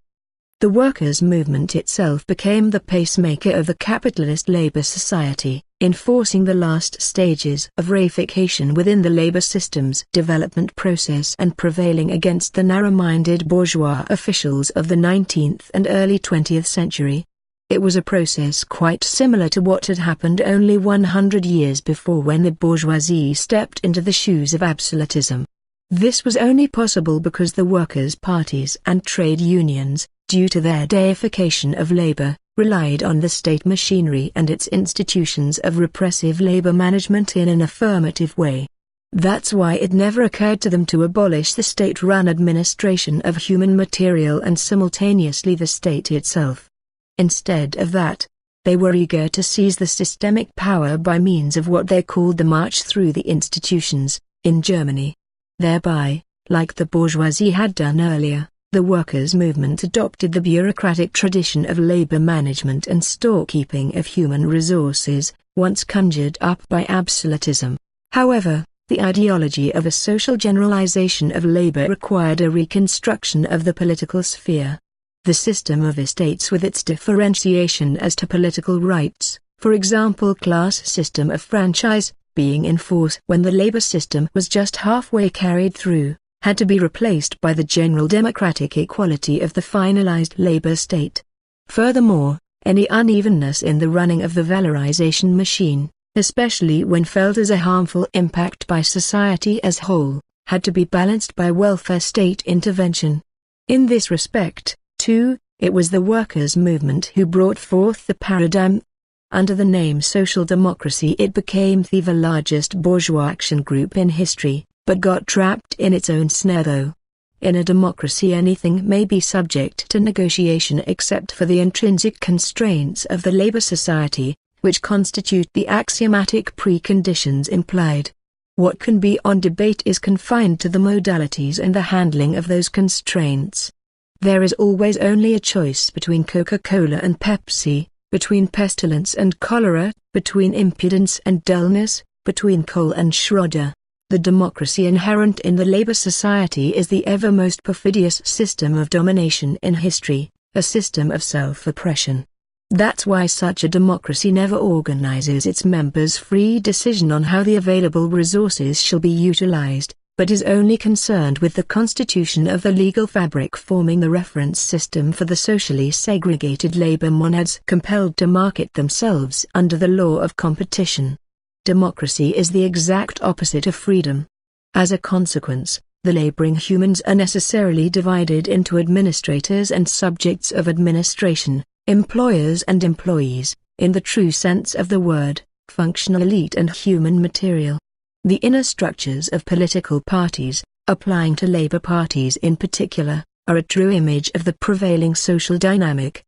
S1: The workers' movement itself became the pacemaker of the capitalist Labour Society, enforcing the last stages of reification within the labor system's development process and prevailing against the narrow-minded bourgeois officials of the 19th and early 20th century. It was a process quite similar to what had happened only 100 years before when the bourgeoisie stepped into the shoes of absolutism. This was only possible because the workers' parties and trade unions, due to their deification of labor, relied on the state machinery and its institutions of repressive labor management in an affirmative way. That's why it never occurred to them to abolish the state-run administration of human material and simultaneously the state itself. Instead of that, they were eager to seize the systemic power by means of what they called the march through the institutions, in Germany. Thereby, like the bourgeoisie had done earlier, The workers' movement adopted the bureaucratic tradition of labor management and storekeeping of human resources, once conjured up by absolutism. However, the ideology of a social generalization of labor required a reconstruction of the political sphere. The system of estates with its differentiation as to political rights, for example class system of franchise, being in force when the labor system was just halfway carried through, had to be replaced by the general democratic equality of the finalized labor state. Furthermore, any unevenness in the running of the valorization machine, especially when felt as a harmful impact by society as whole, had to be balanced by welfare state intervention. In this respect, too, it was the workers' movement who brought forth the paradigm. Under the name social democracy it became the largest bourgeois action group in history, but got trapped in its own snare though. In a democracy anything may be subject to negotiation except for the intrinsic constraints of the labor society, which constitute the axiomatic preconditions implied. What can be on debate is confined to the modalities and the handling of those constraints. There is always only a choice between Coca-Cola and Pepsi, between pestilence and cholera, between impudence and dullness, between Kohl and Schroeder. The democracy inherent in the labor society is the ever most perfidious system of domination in history, a system of self-oppression. That's why such a democracy never organizes its members' free decision on how the available resources shall be utilized, but is only concerned with the constitution of the legal fabric forming the reference system for the socially segregated labor monads compelled to market themselves under the law of competition. Democracy is the exact opposite of freedom. As a consequence, the laboring humans are necessarily divided into administrators and subjects of administration, employers and employees, in the true sense of the word, functional elite and human material. The inner structures of political parties, applying to labor parties in particular, are a true image of the prevailing social dynamic.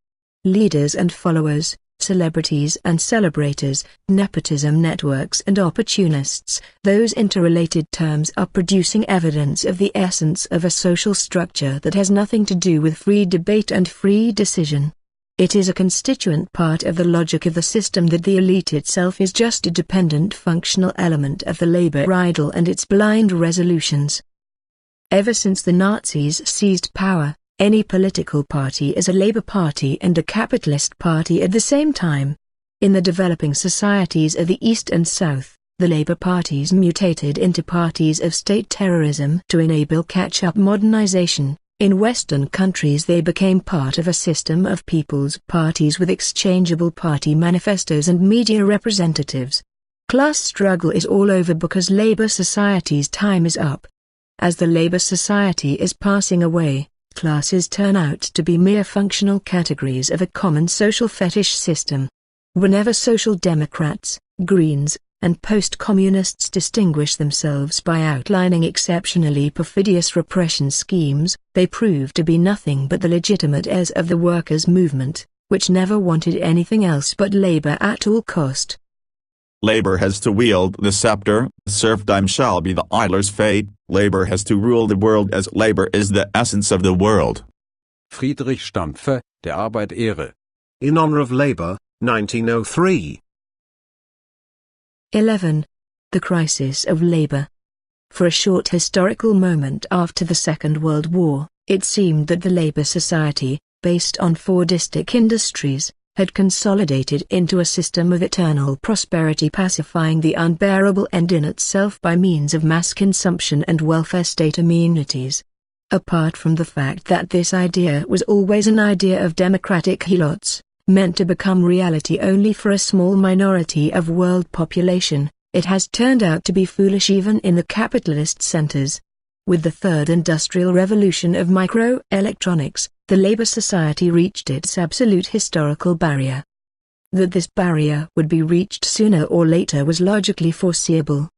S1: Leaders and followers, celebrities and celebrators, nepotism networks and opportunists, those interrelated terms are producing evidence of the essence of a social structure that has nothing to do with free debate and free decision. It is a constituent part of the logic of the system that the elite itself is just a dependent functional element of the labor idol and its blind resolutions. Ever since the Nazis seized power, any political party is a labor party and a capitalist party at the same time. In the developing societies of the East and South, the labor parties mutated into parties of state terrorism to enable catch-up modernization. In Western countries they became part of a system of people's parties with exchangeable party manifestos and media representatives. Class struggle is all over because labor society's time is up. As the labor society is passing away, classes turn out to be mere functional categories of a common social fetish system. Whenever social democrats, Greens, and post-communists distinguish themselves by outlining exceptionally perfidious repression schemes, they prove to be nothing but the legitimate heirs of the workers' movement, which never wanted anything else but labor at all cost.
S4: Labor has to wield the scepter, serfdom shall be the idler's fate, labor has to rule the world as labor is the essence of the world.
S3: Friedrich Stampfe, Der Arbeit Ehre.
S2: In Honor of Labor, 1903.
S1: 11. The crisis of labor. For a short historical moment after the Second World War, it seemed that the labor society, based on Fordistic industries, had consolidated into a system of eternal prosperity, pacifying the unbearable end in itself by means of mass consumption and welfare state amenities. Apart from the fact that this idea was always an idea of democratic helots, meant to become reality only for a small minority of world population, it has turned out to be foolish even in the capitalist centers. With the third industrial revolution of microelectronics, the labor society reached its absolute historical barrier. That this barrier would be reached sooner or later was logically foreseeable.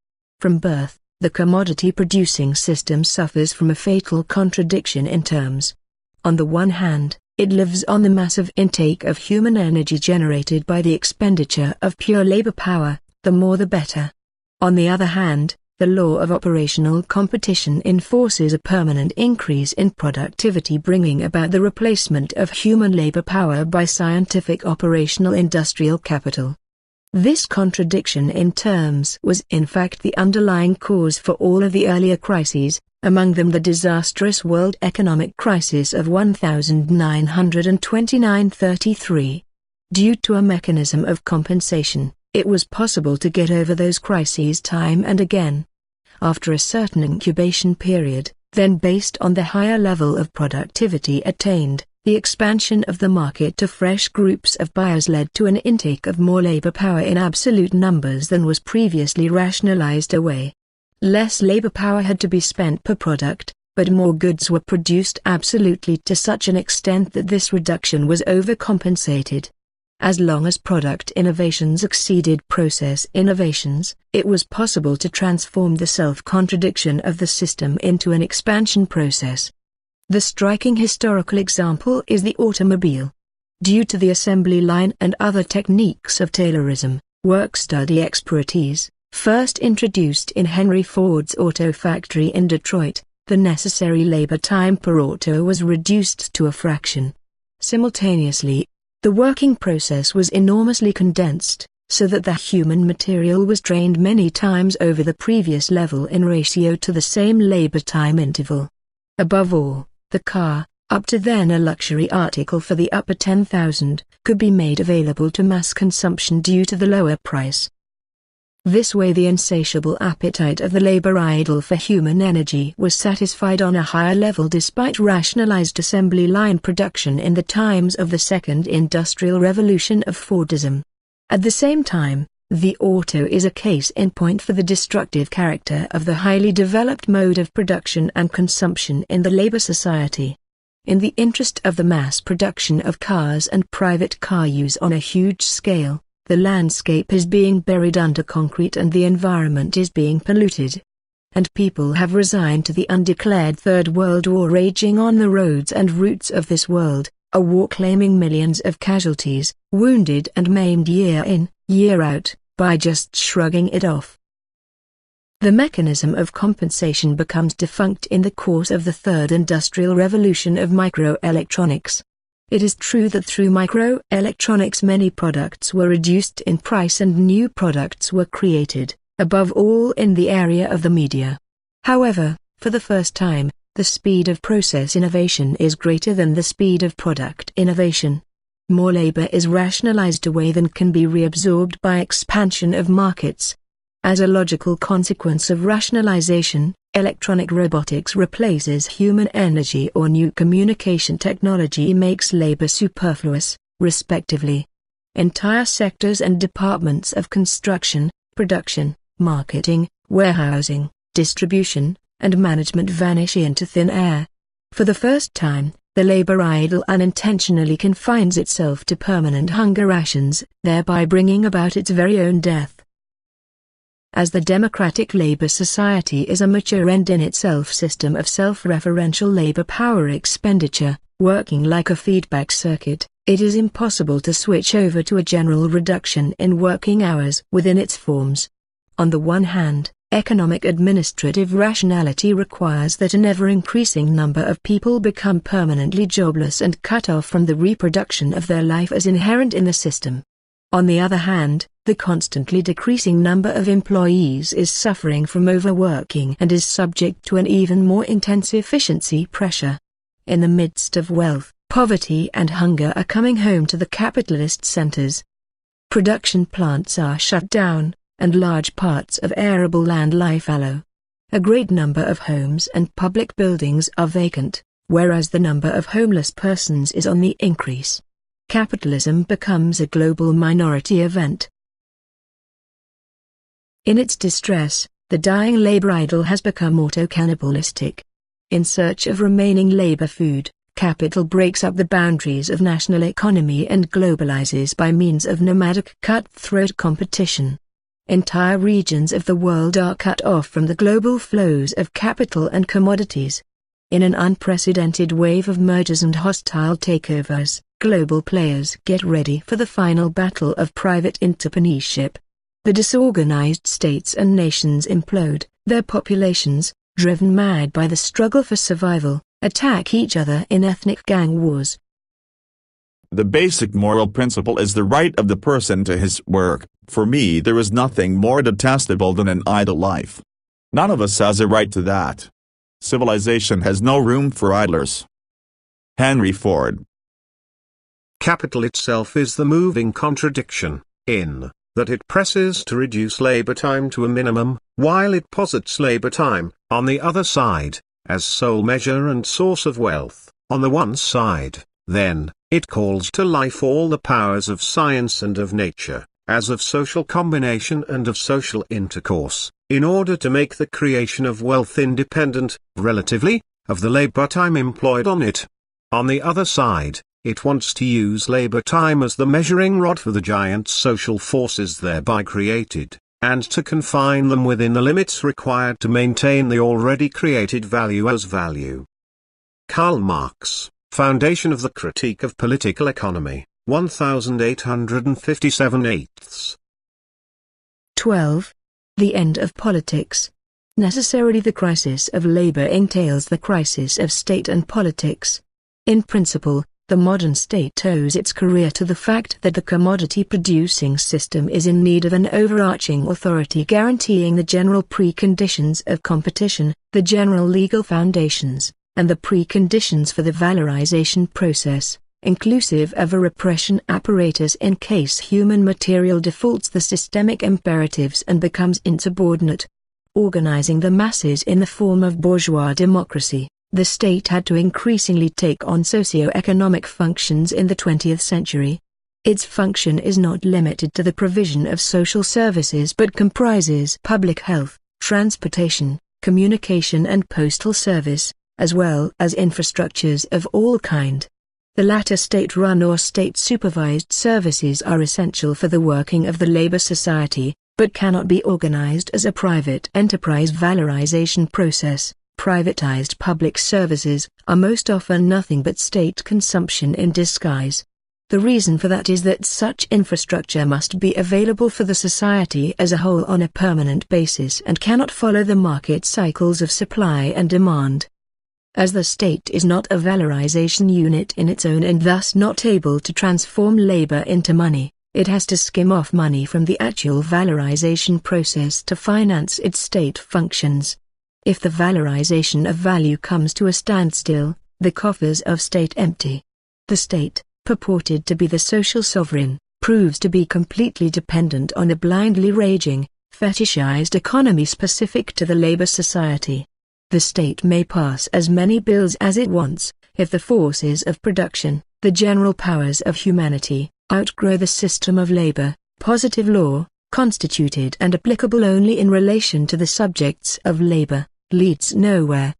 S1: From birth, the commodity-producing system suffers from a fatal contradiction in terms. On the one hand, it lives on the massive intake of human energy generated by the expenditure of pure labor power, the more the better. On the other hand, The law of operational competition enforces a permanent increase in productivity, bringing about the replacement of human labor power by scientific operational industrial capital. This contradiction in terms was in fact the underlying cause for all of the earlier crises, among them the disastrous world economic crisis of 1929–33. Due to a mechanism of compensation, it was possible to get over those crises time and again. After a certain incubation period, then based on the higher level of productivity attained, the expansion of the market to fresh groups of buyers led to an intake of more labor power in absolute numbers than was previously rationalized away. Less labor power had to be spent per product, but more goods were produced absolutely to such an extent that this reduction was overcompensated. As long as product innovations exceeded process innovations, it was possible to transform the self-contradiction of the system into an expansion process. The striking historical example is the automobile. Due to the assembly line and other techniques of Taylorism, work-study expertise, first introduced in Henry Ford's auto factory in Detroit, the necessary labor time per auto was reduced to a fraction. Simultaneously, the working process was enormously condensed, so that the human material was trained many times over the previous level in ratio to the same labor time interval. Above all, the car, up to then a luxury article for the upper 10,000, could be made available to mass consumption due to the lower price. This way the insatiable appetite of the labor idol for human energy was satisfied on a higher level despite rationalized assembly line production in the times of the Second Industrial Revolution of Fordism. At the same time, the auto is a case in point for the destructive character of the highly developed mode of production and consumption in the labor society. In the interest of the mass production of cars and private car use on a huge scale, the landscape is being buried under concrete and the environment is being polluted. And people have resigned to the undeclared Third World War raging on the roads and routes of this world, a war claiming millions of casualties, wounded and maimed year in, year out, by just shrugging it off. The mechanism of compensation becomes defunct in the course of the Third Industrial Revolution of microelectronics. It is true that through microelectronics many products were reduced in price and new products were created, above all in the area of the media. However, for the first time, the speed of process innovation is greater than the speed of product innovation. More labor is rationalized away than can be reabsorbed by expansion of markets. As a logical consequence of rationalization, electronic robotics replaces human energy or new communication technology makes labor superfluous, respectively. Entire sectors and departments of construction, production, marketing, warehousing, distribution, and management vanish into thin air. For the first time, the labor idol unintentionally confines itself to permanent hunger rations, thereby bringing about its very own death. As the democratic labor society is a mature and in itself system of self-referential labor power expenditure, working like a feedback circuit, it is impossible to switch over to a general reduction in working hours within its forms. On the one hand, economic administrative rationality requires that an ever-increasing number of people become permanently jobless and cut off from the reproduction of their life as inherent in the system. On the other hand, the constantly decreasing number of employees is suffering from overworking and is subject to an even more intense efficiency pressure. In the midst of wealth, poverty and hunger are coming home to the capitalist centers. Production plants are shut down, and large parts of arable land lie fallow. A great number of homes and public buildings are vacant, whereas the number of homeless persons is on the increase. Capitalism becomes a global minority event. In its distress, the dying labor idol has become auto-cannibalistic. In search of remaining labor food, capital breaks up the boundaries of national economy and globalizes by means of nomadic cutthroat competition. Entire regions of the world are cut off from the global flows of capital and commodities. In an unprecedented wave of mergers and hostile takeovers, global players get ready for the final battle of private entrepreneurship. The disorganized states and nations implode, their populations, driven mad by the struggle for survival, attack each other in ethnic gang wars.
S4: The basic moral principle is the right of the person to his work. For me, there is nothing more detestable than an idle life. None of us has a right to that. Civilization has no room for idlers. Henry Ford.
S2: Capital itself is the moving contradiction, in that it presses to reduce labor time to a minimum, while it posits labor time, on the other side, as sole measure and source of wealth. On the one side, then, it calls to life all the powers of science and of nature, as of social combination and of social intercourse, in order to make the creation of wealth independent, relatively, of the labor time employed on it. On the other side, it wants to use labor time as the measuring rod for the giant social forces thereby created, and to confine them within the limits required to maintain the already created value as value. Karl Marx, Foundation of the Critique of Political Economy, 1857
S1: 12. The end of politics. Necessarily the crisis of labor entails the crisis of state and politics. In principle, the modern state owes its career to the fact that the commodity-producing system is in need of an overarching authority guaranteeing the general preconditions of competition, the general legal foundations, and the preconditions for the valorization process, inclusive of a repression apparatus in case human material defaults the systemic imperatives and becomes insubordinate. Organizing the masses in the form of bourgeois democracy, the state had to increasingly take on socio-economic functions in the 20th century. Its function is not limited to the provision of social services but comprises public health, transportation, communication and postal service, as well as infrastructures of all kind. The latter state-run or state-supervised services are essential for the working of the labor society, but cannot be organized as a private enterprise valorization process. Privatized public services are most often nothing but state consumption in disguise. The reason for that is that such infrastructure must be available for the society as a whole on a permanent basis and cannot follow the market cycles of supply and demand. As the state is not a valorization unit in its own and thus not able to transform labor into money, it has to skim off money from the actual valorization process to finance its state functions. If the valorization of value comes to a standstill, the coffers of state empty. The state, purported to be the social sovereign, proves to be completely dependent on a blindly raging, fetishized economy specific to the labor society. The state may pass as many bills as it wants, if the forces of production, the general powers of humanity, outgrow the system of labor, positive law, constituted and applicable only in relation to the subjects of labor, leads nowhere.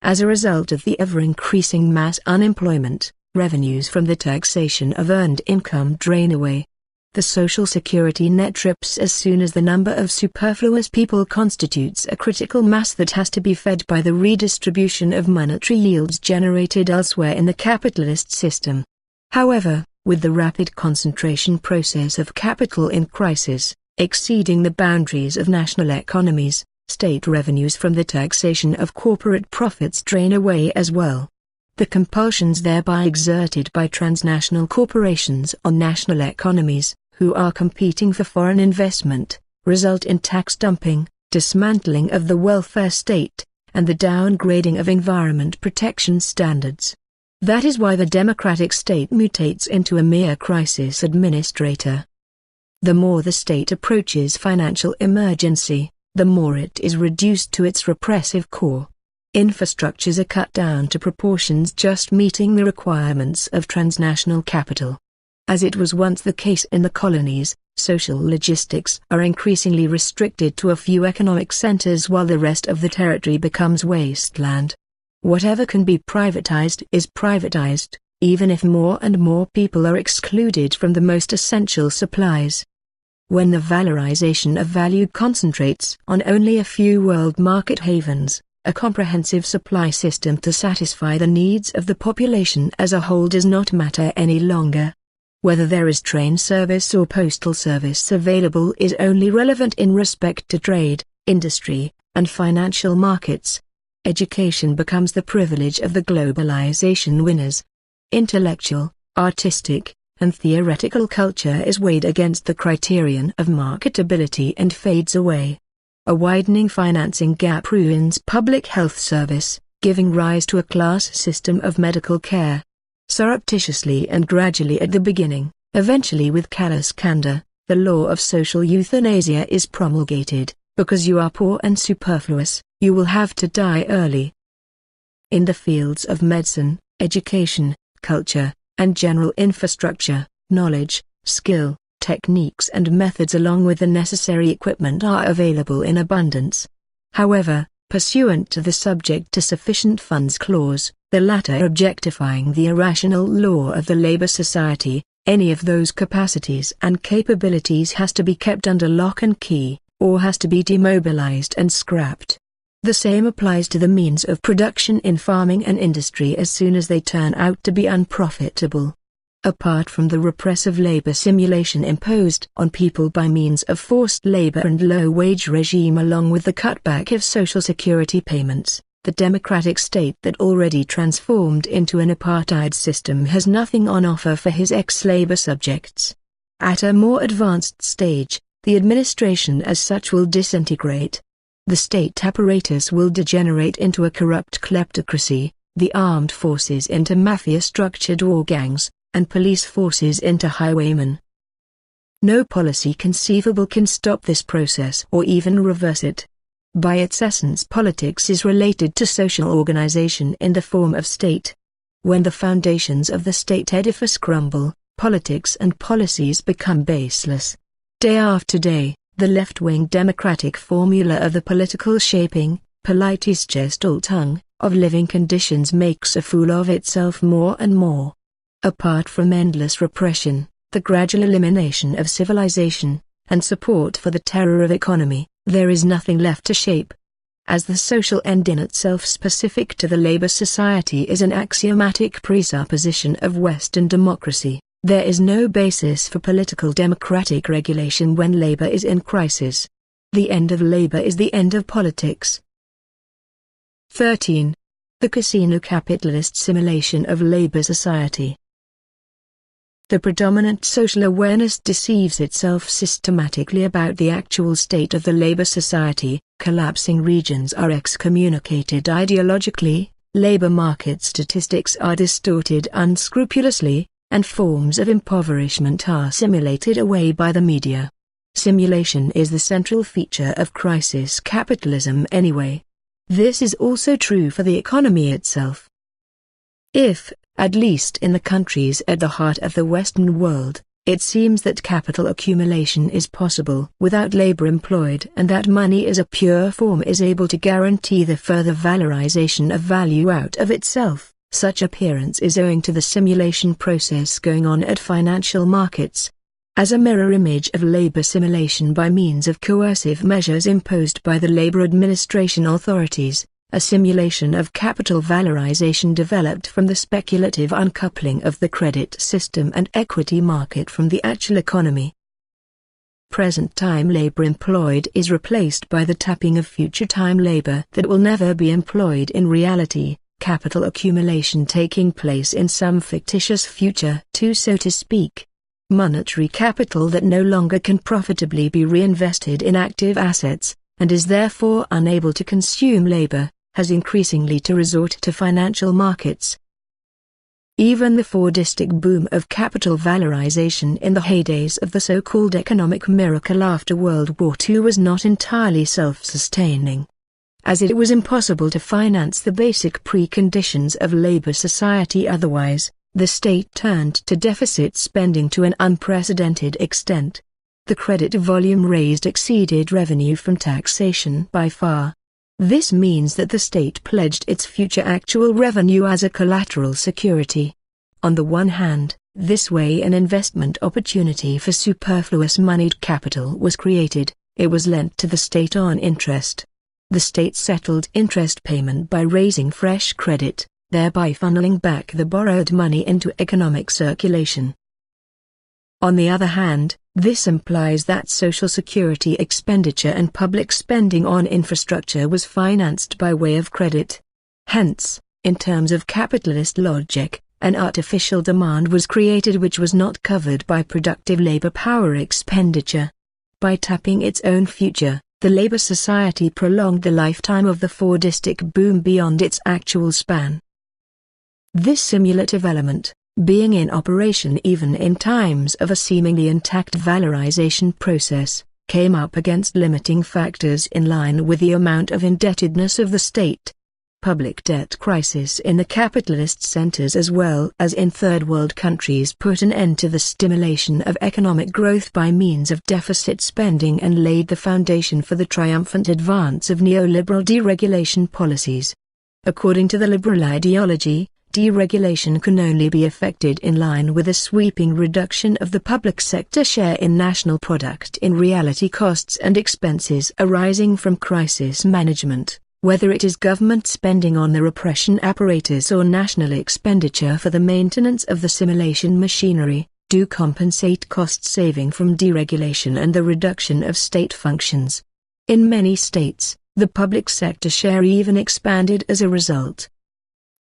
S1: As a result of the ever-increasing mass unemployment, revenues from the taxation of earned income drain away. The social security net trips as soon as the number of superfluous people constitutes a critical mass that has to be fed by the redistribution of monetary yields generated elsewhere in the capitalist system. However, with the rapid concentration process of capital in crisis, exceeding the boundaries of national economies, state revenues from the taxation of corporate profits drain away as well. The compulsions thereby exerted by transnational corporations on national economies, who are competing for foreign investment, result in tax dumping, dismantling of the welfare state, and the downgrading of environment protection standards. That is why the democratic state mutates into a mere crisis administrator. The more the state approaches financial emergency, the more it is reduced to its repressive core. Infrastructures are cut down to proportions just meeting the requirements of transnational capital. As it was once the case in the colonies, social logistics are increasingly restricted to a few economic centers while the rest of the territory becomes wasteland. Whatever can be privatized is privatized, even if more and more people are excluded from the most essential supplies. When the valorization of value concentrates on only a few world market havens, a comprehensive supply system to satisfy the needs of the population as a whole does not matter any longer. Whether there is train service or postal service available is only relevant in respect to trade, industry, and financial markets. Education becomes the privilege of the globalization winners. Intellectual, artistic, and theoretical culture is weighed against the criterion of marketability and fades away. A widening financing gap ruins public health service, giving rise to a class system of medical care. Surreptitiously and gradually at the beginning, eventually with callous candor, the law of social euthanasia is promulgated. Because you are poor and superfluous, you will have to die early. In the fields of medicine, education, culture, and general infrastructure, knowledge, skill, techniques and methods along with the necessary equipment are available in abundance. However, pursuant to the subject to sufficient funds clause, the latter objectifying the irrational law of the labor society, any of those capacities and capabilities has to be kept under lock and key, or has to be demobilized and scrapped. The same applies to the means of production in farming and industry as soon as they turn out to be unprofitable. Apart from the repressive labor simulation imposed on people by means of forced labor and low-wage regime along with the cutback of social security payments, the democratic state that already transformed into an apartheid system has nothing on offer for his ex-labor subjects. At a more advanced stage, the administration as such will disintegrate. The state apparatus will degenerate into a corrupt kleptocracy, the armed forces into mafia-structured war gangs, and police forces into highwaymen. No policy conceivable can stop this process or even reverse it. By its essence, politics is related to social organization in the form of state. When the foundations of the state edifice crumble, politics and policies become baseless. Day after day, the left-wing democratic formula of the political shaping, Politisgestaltung, of living conditions makes a fool of itself more and more. Apart from endless repression, the gradual elimination of civilization, and support for the terror of economy, there is nothing left to shape. As the social end in itself specific to the labor society is an axiomatic presupposition of Western democracy, there is no basis for political democratic regulation when labor is in crisis. The end of labor is the end of politics. 13. The casino capitalist simulation of labor society. The predominant social awareness deceives itself systematically about the actual state of the labor society. Collapsing regions are excommunicated ideologically, labor market statistics are distorted unscrupulously, and forms of impoverishment are simulated away by the media. Simulation is the central feature of crisis capitalism anyway. This is also true for the economy itself. If, at least in the countries at the heart of the Western world, it seems that capital accumulation is possible without labor employed and that money as a pure form is able to guarantee the further valorization of value out of itself, such appearance is owing to the simulation process going on at financial markets. As a mirror image of labor simulation by means of coercive measures imposed by the labor administration authorities, a simulation of capital valorization developed from the speculative uncoupling of the credit system and equity market from the actual economy. Present-time labor employed is replaced by the tapping of future-time labor that will never be employed in reality, capital accumulation taking place in some fictitious future too, so to speak. Monetary capital that no longer can profitably be reinvested in active assets, and is therefore unable to consume labor, has increasingly to resort to financial markets. Even the Fordistic boom of capital valorization in the heydays of the so-called economic miracle after World War II was not entirely self-sustaining. As it was impossible to finance the basic preconditions of labor society otherwise, the state turned to deficit spending to an unprecedented extent. The credit volume raised exceeded revenue from taxation by far. This means that the state pledged its future actual revenue as a collateral security. On the one hand, this way an investment opportunity for superfluous moneyed capital was created, it was lent to the state on interest. The state settled interest payment by raising fresh credit, thereby funneling back the borrowed money into economic circulation. On the other hand, this implies that social security expenditure and public spending on infrastructure was financed by way of credit. Hence, in terms of capitalist logic, an artificial demand was created which was not covered by productive labor power expenditure. By tapping its own future, the Labour Society prolonged the lifetime of the Fordistic boom beyond its actual span. This simulative element, being in operation even in times of a seemingly intact valorization process, came up against limiting factors in line with the amount of indebtedness of the state. Public debt crisis in the capitalist centers as well as in third world countries put an end to the stimulation of economic growth by means of deficit spending and laid the foundation for the triumphant advance of neoliberal deregulation policies. According to the liberal ideology, deregulation can only be effected in line with a sweeping reduction of the public sector share in national product. In reality, costs and expenses arising from crisis management, whether it is government spending on the repression apparatus or national expenditure for the maintenance of the simulation machinery, do compensate cost saving from deregulation and the reduction of state functions. In many states, the public sector share even expanded as a result.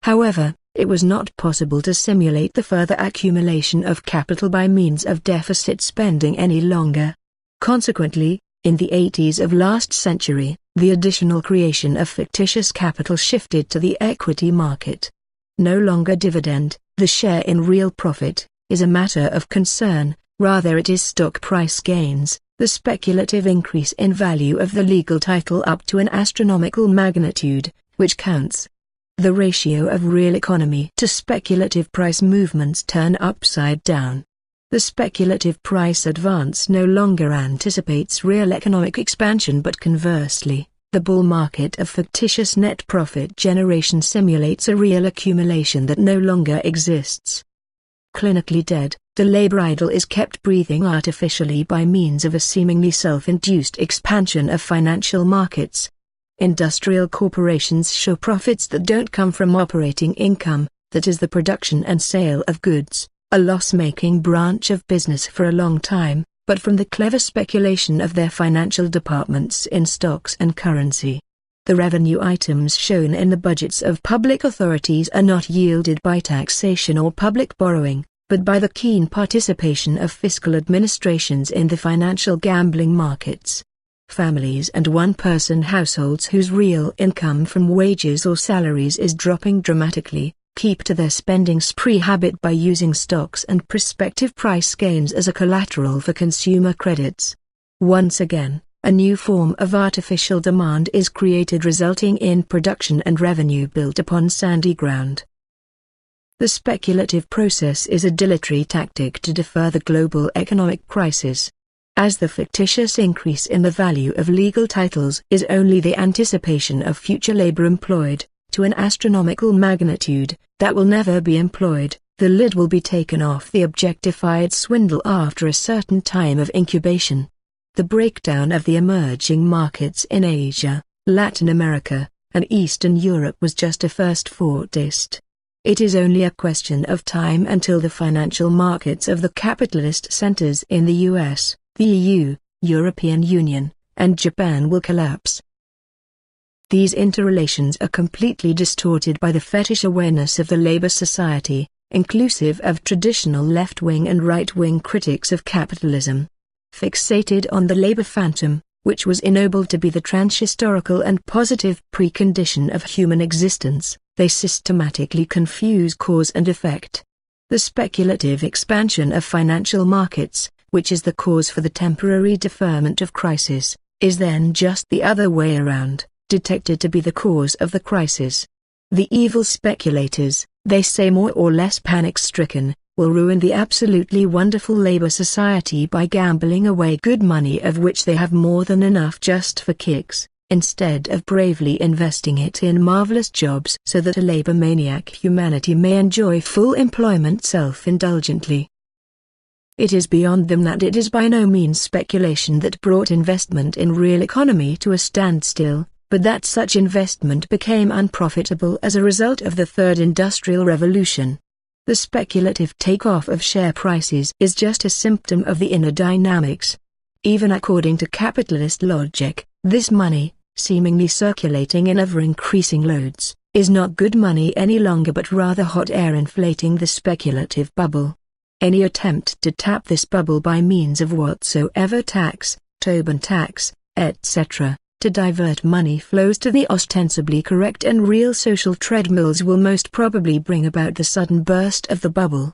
S1: However, it was not possible to simulate the further accumulation of capital by means of deficit spending any longer. Consequently, in the 80s of last century, the additional creation of fictitious capital shifted to the equity market. No longer dividend, the share in real profit, is a matter of concern, rather it is stock price gains, the speculative increase in value of the legal title up to an astronomical magnitude, which counts. The ratio of real economy to speculative price movements turn upside down. The speculative price advance no longer anticipates real economic expansion, but conversely, the bull market of fictitious net profit generation simulates a real accumulation that no longer exists. Clinically dead, the labor idol is kept breathing artificially by means of a seemingly self-induced expansion of financial markets. Industrial corporations show profits that don't come from operating income, that is the production and sale of goods, a loss-making branch of business for a long time, but from the clever speculation of their financial departments in stocks and currency. The revenue items shown in the budgets of public authorities are not yielded by taxation or public borrowing, but by the keen participation of fiscal administrations in the financial gambling markets. Families and one-person households whose real income from wages or salaries is dropping dramatically, keep to their spending spree habit by using stocks and prospective price gains as a collateral for consumer credits. Once again, a new form of artificial demand is created, resulting in production and revenue built upon sandy ground. The speculative process is a dilatory tactic to defer the global economic crisis. As the fictitious increase in the value of legal titles is only the anticipation of future labor employed, to an astronomical magnitude, that will never be employed, the lid will be taken off the objectified swindle after a certain time of incubation. The breakdown of the emerging markets in Asia, Latin America, and Eastern Europe was just a first foretaste. It is only a question of time until the financial markets of the capitalist centers in the US, the EU, European Union, and Japan will collapse. These interrelations are completely distorted by the fetish awareness of the Labour Society, inclusive of traditional left-wing and right-wing critics of capitalism. Fixated on the Labour phantom, which was ennobled to be the transhistorical and positive precondition of human existence, they systematically confuse cause and effect. The speculative expansion of financial markets, which is the cause for the temporary deferment of crisis, is then just the other way around, detected to be the cause of the crisis. The evil speculators, they say more or less panic-stricken, will ruin the absolutely wonderful Labour Society by gambling away good money of which they have more than enough just for kicks, instead of bravely investing it in marvelous jobs so that a labor maniac humanity may enjoy full employment self-indulgently. It is beyond them that it is by no means speculation that brought investment in real economy to a standstill, but that such investment became unprofitable as a result of the Third Industrial Revolution. The speculative takeoff of share prices is just a symptom of the inner dynamics. Even according to capitalist logic, this money, seemingly circulating in ever-increasing loads, is not good money any longer but rather hot air inflating the speculative bubble. Any attempt to tap this bubble by means of whatsoever tax, Tobin tax, etc., to divert money flows to the ostensibly correct and real social treadmills will most probably bring about the sudden burst of the bubble.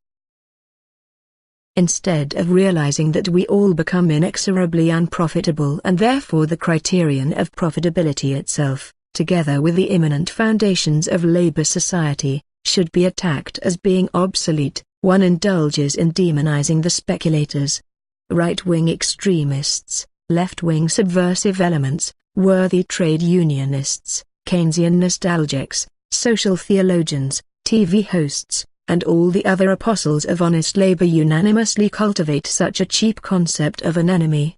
S1: Instead of realizing that we all become inexorably unprofitable and therefore the criterion of profitability itself, together with the imminent foundations of labor society, should be attacked as being obsolete, one indulges in demonizing the speculators. Right-wing extremists, left-wing subversive elements, worthy trade unionists, Keynesian nostalgics, social theologians, TV hosts, and all the other apostles of honest labor unanimously cultivate such a cheap concept of an enemy.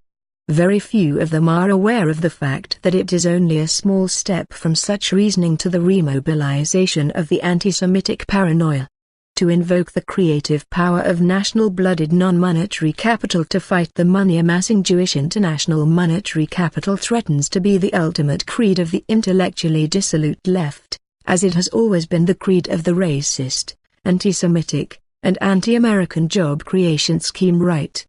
S1: Very few of them are aware of the fact that it is only a small step from such reasoning to the remobilization of the anti-Semitic paranoia. To invoke the creative power of national-blooded non-monetary capital to fight the money-amassing Jewish international monetary capital threatens to be the ultimate creed of the intellectually dissolute left, as it has always been the creed of the racist, anti-Semitic, and anti-American job creation scheme right.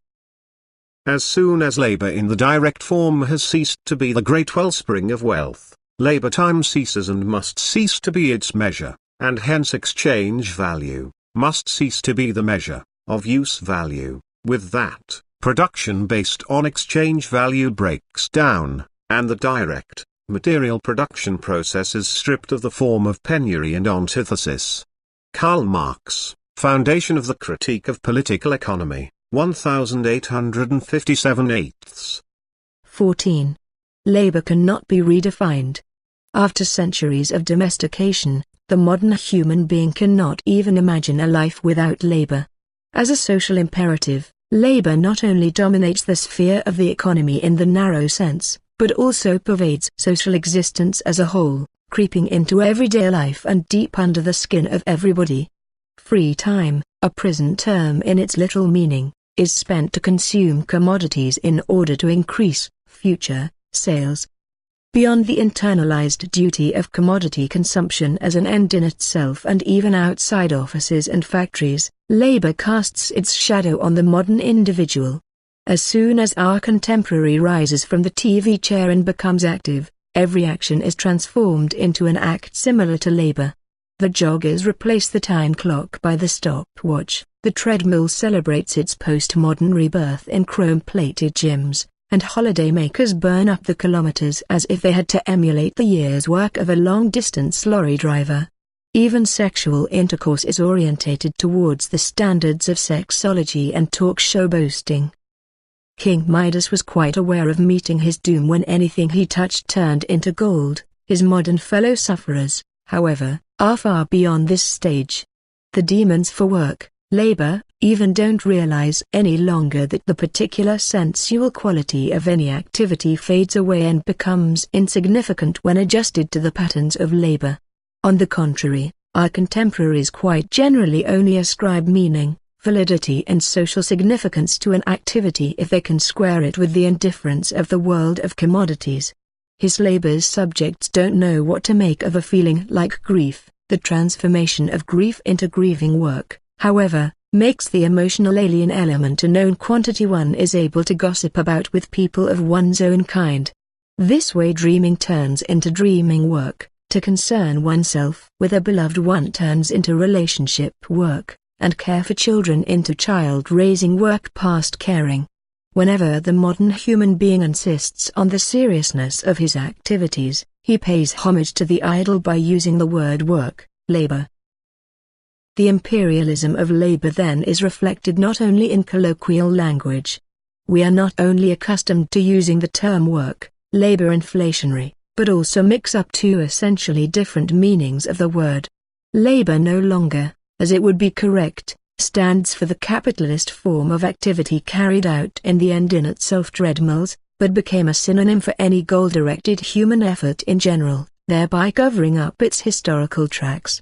S2: As soon as labor in the direct form has ceased to be the great wellspring of wealth, labor time ceases and must cease to be its measure, and hence exchange value must cease to be the measure of use value. With that, production based on exchange value breaks down, and the direct, material production process is stripped of the form of penury and antithesis. Karl Marx, Foundation of the Critique of Political Economy, 1857
S1: 14. Labor cannot be redefined. After centuries of domestication, the modern human being cannot even imagine a life without labor. As a social imperative, labor not only dominates the sphere of the economy in the narrow sense, but also pervades social existence as a whole, creeping into everyday life and deep under the skin of everybody. Free time, a prison term in its literal meaning, is spent to consume commodities in order to increase future sales. Beyond the internalized duty of commodity consumption as an end in itself and even outside offices and factories, labor casts its shadow on the modern individual. As soon as our contemporary rises from the TV chair and becomes active, every action is transformed into an act similar to labor. The joggers replace the time clock by the stopwatch, the treadmill celebrates its postmodern rebirth in chrome-plated gyms, and holidaymakers burn up the kilometers as if they had to emulate the year's work of a long-distance lorry driver. Even sexual intercourse is orientated towards the standards of sexology and talk show boasting. King Midas was quite aware of meeting his doom when anything he touched turned into gold. His modern fellow sufferers, however, are far beyond this stage. The demons for work, labor, even don't realize any longer that the particular sensual quality of any activity fades away and becomes insignificant when adjusted to the patterns of labor. On the contrary, our contemporaries quite generally only ascribe meaning, validity and social significance to an activity if they can square it with the indifference of the world of commodities. His labor's subjects don't know what to make of a feeling like grief. The transformation of grief into grieving work, however, makes the emotional alien element a known quantity one is able to gossip about with people of one's own kind. This way dreaming turns into dreaming work, to concern oneself with a beloved one turns into relationship work, and care for children into child-raising work past caring. Whenever the modern human being insists on the seriousness of his activities, he pays homage to the idol by using the word work, labor. The imperialism of labor then is reflected not only in colloquial language. We are not only accustomed to using the term work, labor inflationary, but also mix up two essentially different meanings of the word. Labor no longer, as it would be correct, stands for the capitalist form of activity carried out in the end in itself treadmills, but became a synonym for any goal-directed human effort in general, thereby covering up its historical tracks.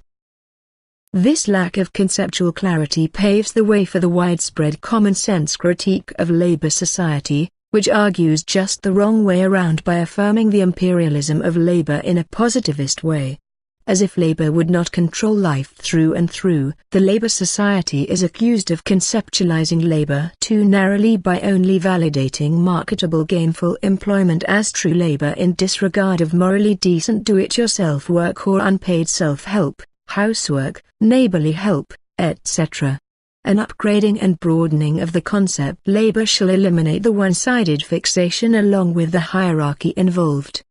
S1: This lack of conceptual clarity paves the way for the widespread common-sense critique of labor society, which argues just the wrong way around by affirming the imperialism of labor in a positivist way. As if labor would not control life through and through, the labor society is accused of conceptualizing labor too narrowly by only validating marketable gainful employment as true labor in disregard of morally decent do-it-yourself work or unpaid self-help, housework, neighborly help, etc. An upgrading and broadening of the concept labor shall eliminate the one-sided fixation along with the hierarchy involved.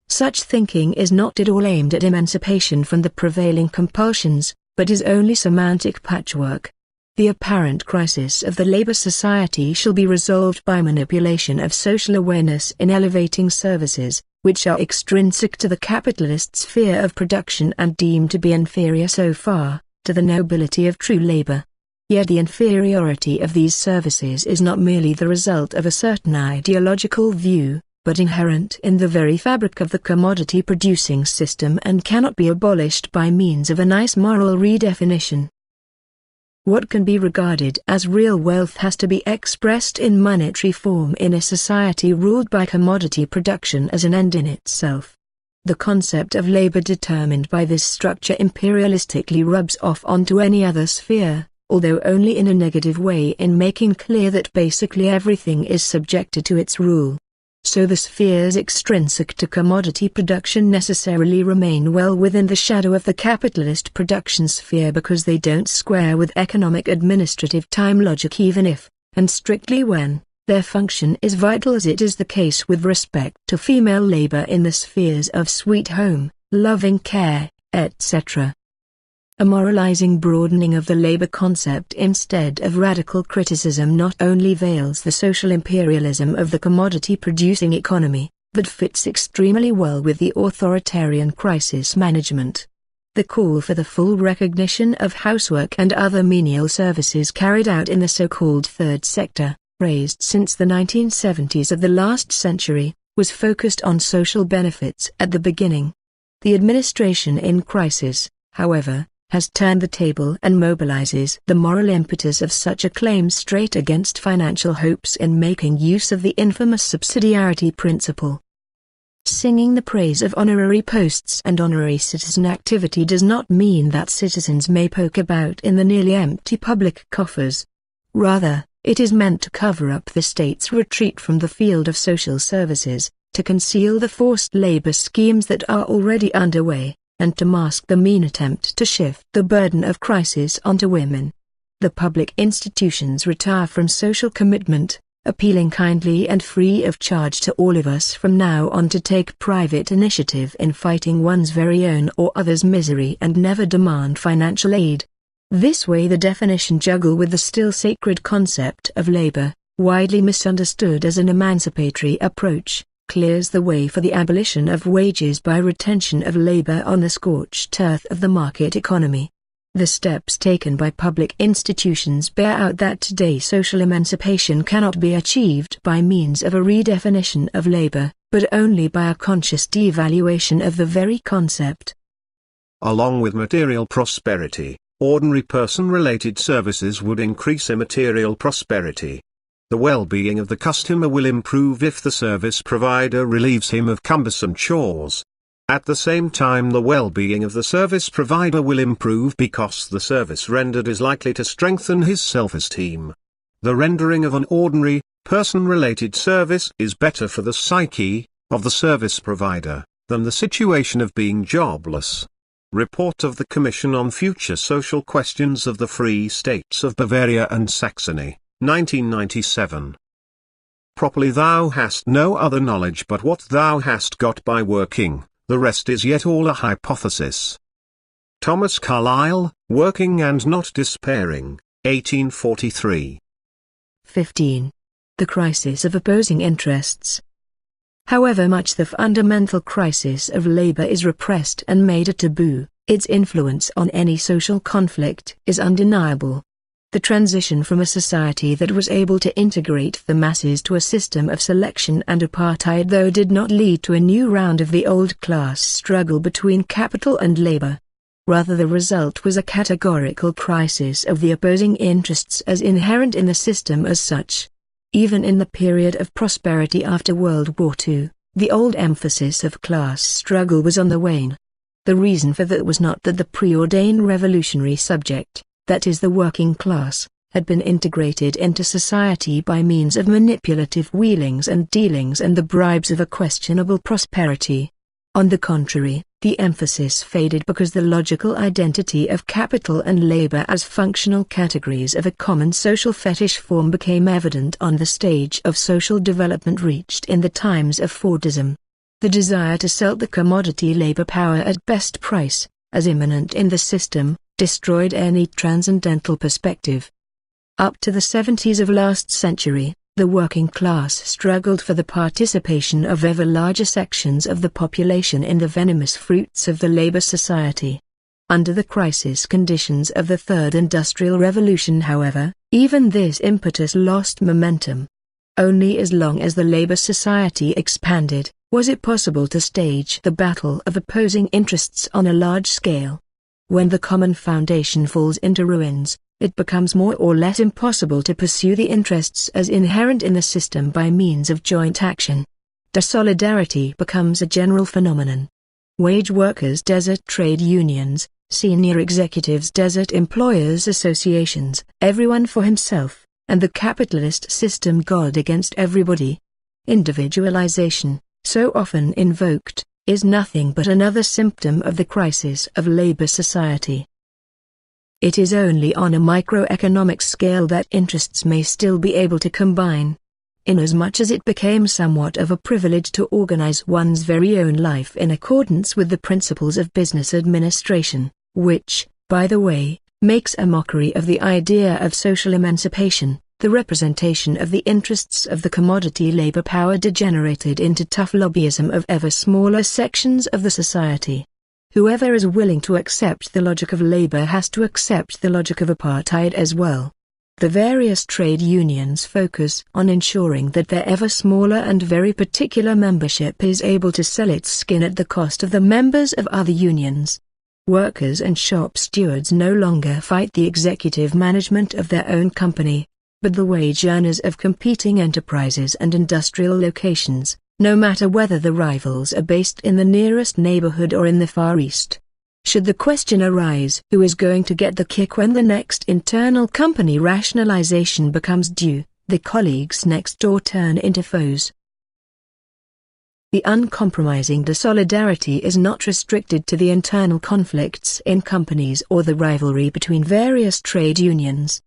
S1: Such thinking is not at all aimed at emancipation from the prevailing compulsions, but is only semantic patchwork. The apparent crisis of the labor society shall be resolved by manipulation of social awareness in elevating services, which are extrinsic to the capitalist sphere of production and deemed to be inferior so far, to the nobility of true labor. Yet the inferiority of these services is not merely the result of a certain ideological view, but inherent in the very fabric of the commodity-producing system and cannot be abolished by means of a nice moral redefinition. What can be regarded as real wealth has to be expressed in monetary form in a society ruled by commodity production as an end in itself. The concept of labor determined by this structure imperialistically rubs off onto any other sphere, although only in a negative way, in making clear that basically everything is subjected to its rule. So the spheres extrinsic to commodity production necessarily remain well within the shadow of the capitalist production sphere because they don't square with economic administrative time logic even if, and strictly when, their function is vital, as it is the case with respect to female labor in the spheres of sweet home, loving care, etc. A moralizing broadening of the labor concept instead of radical criticism not only veils the social imperialism of the commodity-producing economy, but fits extremely well with the authoritarian crisis management. The call for the full recognition of housework and other menial services carried out in the so-called third sector, raised since the 1970s of the last century, was focused on social benefits at the beginning. The administration in crisis, however, has turned the table and mobilizes the moral impetus of such a claim straight against financial hopes in making use of the infamous subsidiarity principle. Singing the praise of honorary posts and honorary citizen activity does not mean that citizens may poke about in the nearly empty public coffers. Rather, it is meant to cover up the state's retreat from the field of social services, to conceal the forced labor schemes that are already underway, and to mask the mean attempt to shift the burden of crisis onto women. The public institutions retire from social commitment, appealing kindly and free of charge to all of us from now on to take private initiative in fighting one's very own or others' misery and never demand financial aid. This way the definition juggle with the still sacred concept of labor, widely misunderstood as an emancipatory approach, clears the way for the abolition of wages by retention of labor on the scorched earth of the market economy. The steps taken by public institutions bear out that today social emancipation cannot be achieved by means of a redefinition of labor, but only by a conscious devaluation of the very concept.
S2: Along with material prosperity, ordinary person-related services would increase immaterial prosperity. The well-being of the customer will improve if the service provider relieves him of cumbersome chores. At the same time, the well-being of the service provider will improve because the service rendered is likely to strengthen his self-esteem. The rendering of an ordinary, person-related service is better for the psyche of the service provider than the situation of being jobless. Report of the Commission on Future Social Questions of the Free States of Bavaria and Saxony, 1997. Properly, thou hast no other knowledge but what thou hast got by working, the rest is yet all a hypothesis. Thomas Carlyle, Working and Not Despairing, 1843.
S1: 15. The crisis of opposing interests. However much the fundamental crisis of labor is repressed and made a taboo, its influence on any social conflict is undeniable. The transition from a society that was able to integrate the masses to a system of selection and apartheid, though, did not lead to a new round of the old class struggle between capital and labor. Rather, the result was a categorical crisis of the opposing interests as inherent in the system as such. Even in the period of prosperity after World War II, the old emphasis of class struggle was on the wane. The reason for that was not that the preordained revolutionary subject, that is the working class, had been integrated into society by means of manipulative wheelings and dealings and the bribes of a questionable prosperity. On the contrary, the emphasis faded because the logical identity of capital and labor as functional categories of a common social fetish form became evident on the stage of social development reached in the times of Fordism. The desire to sell the commodity labor power at best price, as immanent in the system, destroyed any transcendental perspective. Up to the 70s of last century, the working class struggled for the participation of ever larger sections of the population in the venomous fruits of the labor society. Under the crisis conditions of the Third Industrial Revolution, however, even this impetus lost momentum. Only as long as the labor society expanded, was it possible to stage the battle of opposing interests on a large scale. When the common foundation falls into ruins, it becomes more or less impossible to pursue the interests as inherent in the system by means of joint action. Dissolidarity becomes a general phenomenon. Wage workers desert trade unions, senior executives desert employers' associations, everyone for himself, and the capitalist system God against everybody. Individualization, so often invoked, is nothing but another symptom of the crisis of labor society. It is only on a microeconomic scale that interests may still be able to combine. Inasmuch as it became somewhat of a privilege to organize one's very own life in accordance with the principles of business administration, which, by the way, makes a mockery of the idea of social emancipation, the representation of the interests of the commodity labor power degenerated into tough lobbyism of ever smaller sections of the society. Whoever is willing to accept the logic of labor has to accept the logic of apartheid as well. The various trade unions focus on ensuring that their ever smaller and very particular membership is able to sell its skin at the cost of the members of other unions. Workers and shop stewards no longer fight the executive management of their own company, but the wage earners of competing enterprises and industrial locations, no matter whether the rivals are based in the nearest neighborhood or in the Far East. Should the question arise, who is going to get the kick when the next internal company rationalization becomes due, the colleagues next door turn into foes. The uncompromising dissolidarity is not restricted to the internal conflicts in companies or the rivalry between various trade unions.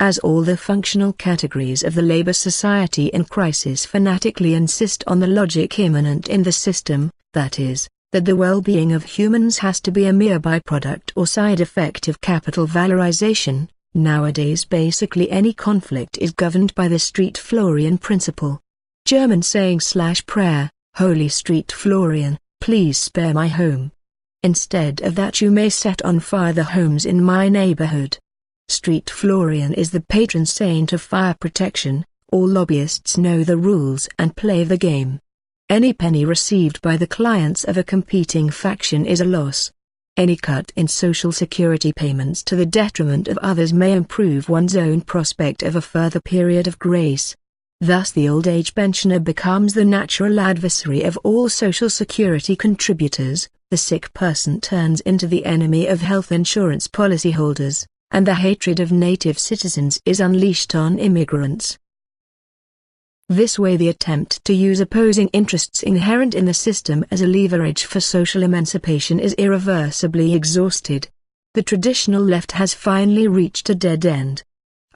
S1: As all the functional categories of the labor society in crisis fanatically insist on the logic immanent in the system, that is, that the well-being of humans has to be a mere byproduct or side effect of capital valorization, nowadays basically any conflict is governed by the Street Florian principle. German saying/prayer, Holy Street Florian, please spare my home. Instead of that you may set on fire the homes in my neighborhood. Street Florian is the patron saint of fire protection. All lobbyists know the rules and play the game. Any penny received by the clients of a competing faction is a loss. Any cut in social security payments to the detriment of others may improve one's own prospect of a further period of grace. Thus the old age pensioner becomes the natural adversary of all social security contributors, the sick person turns into the enemy of health insurance policyholders, and the hatred of native citizens is unleashed on immigrants. This way the attempt to use opposing interests inherent in the system as a leverage for social emancipation is irreversibly exhausted. The traditional left has finally reached a dead end.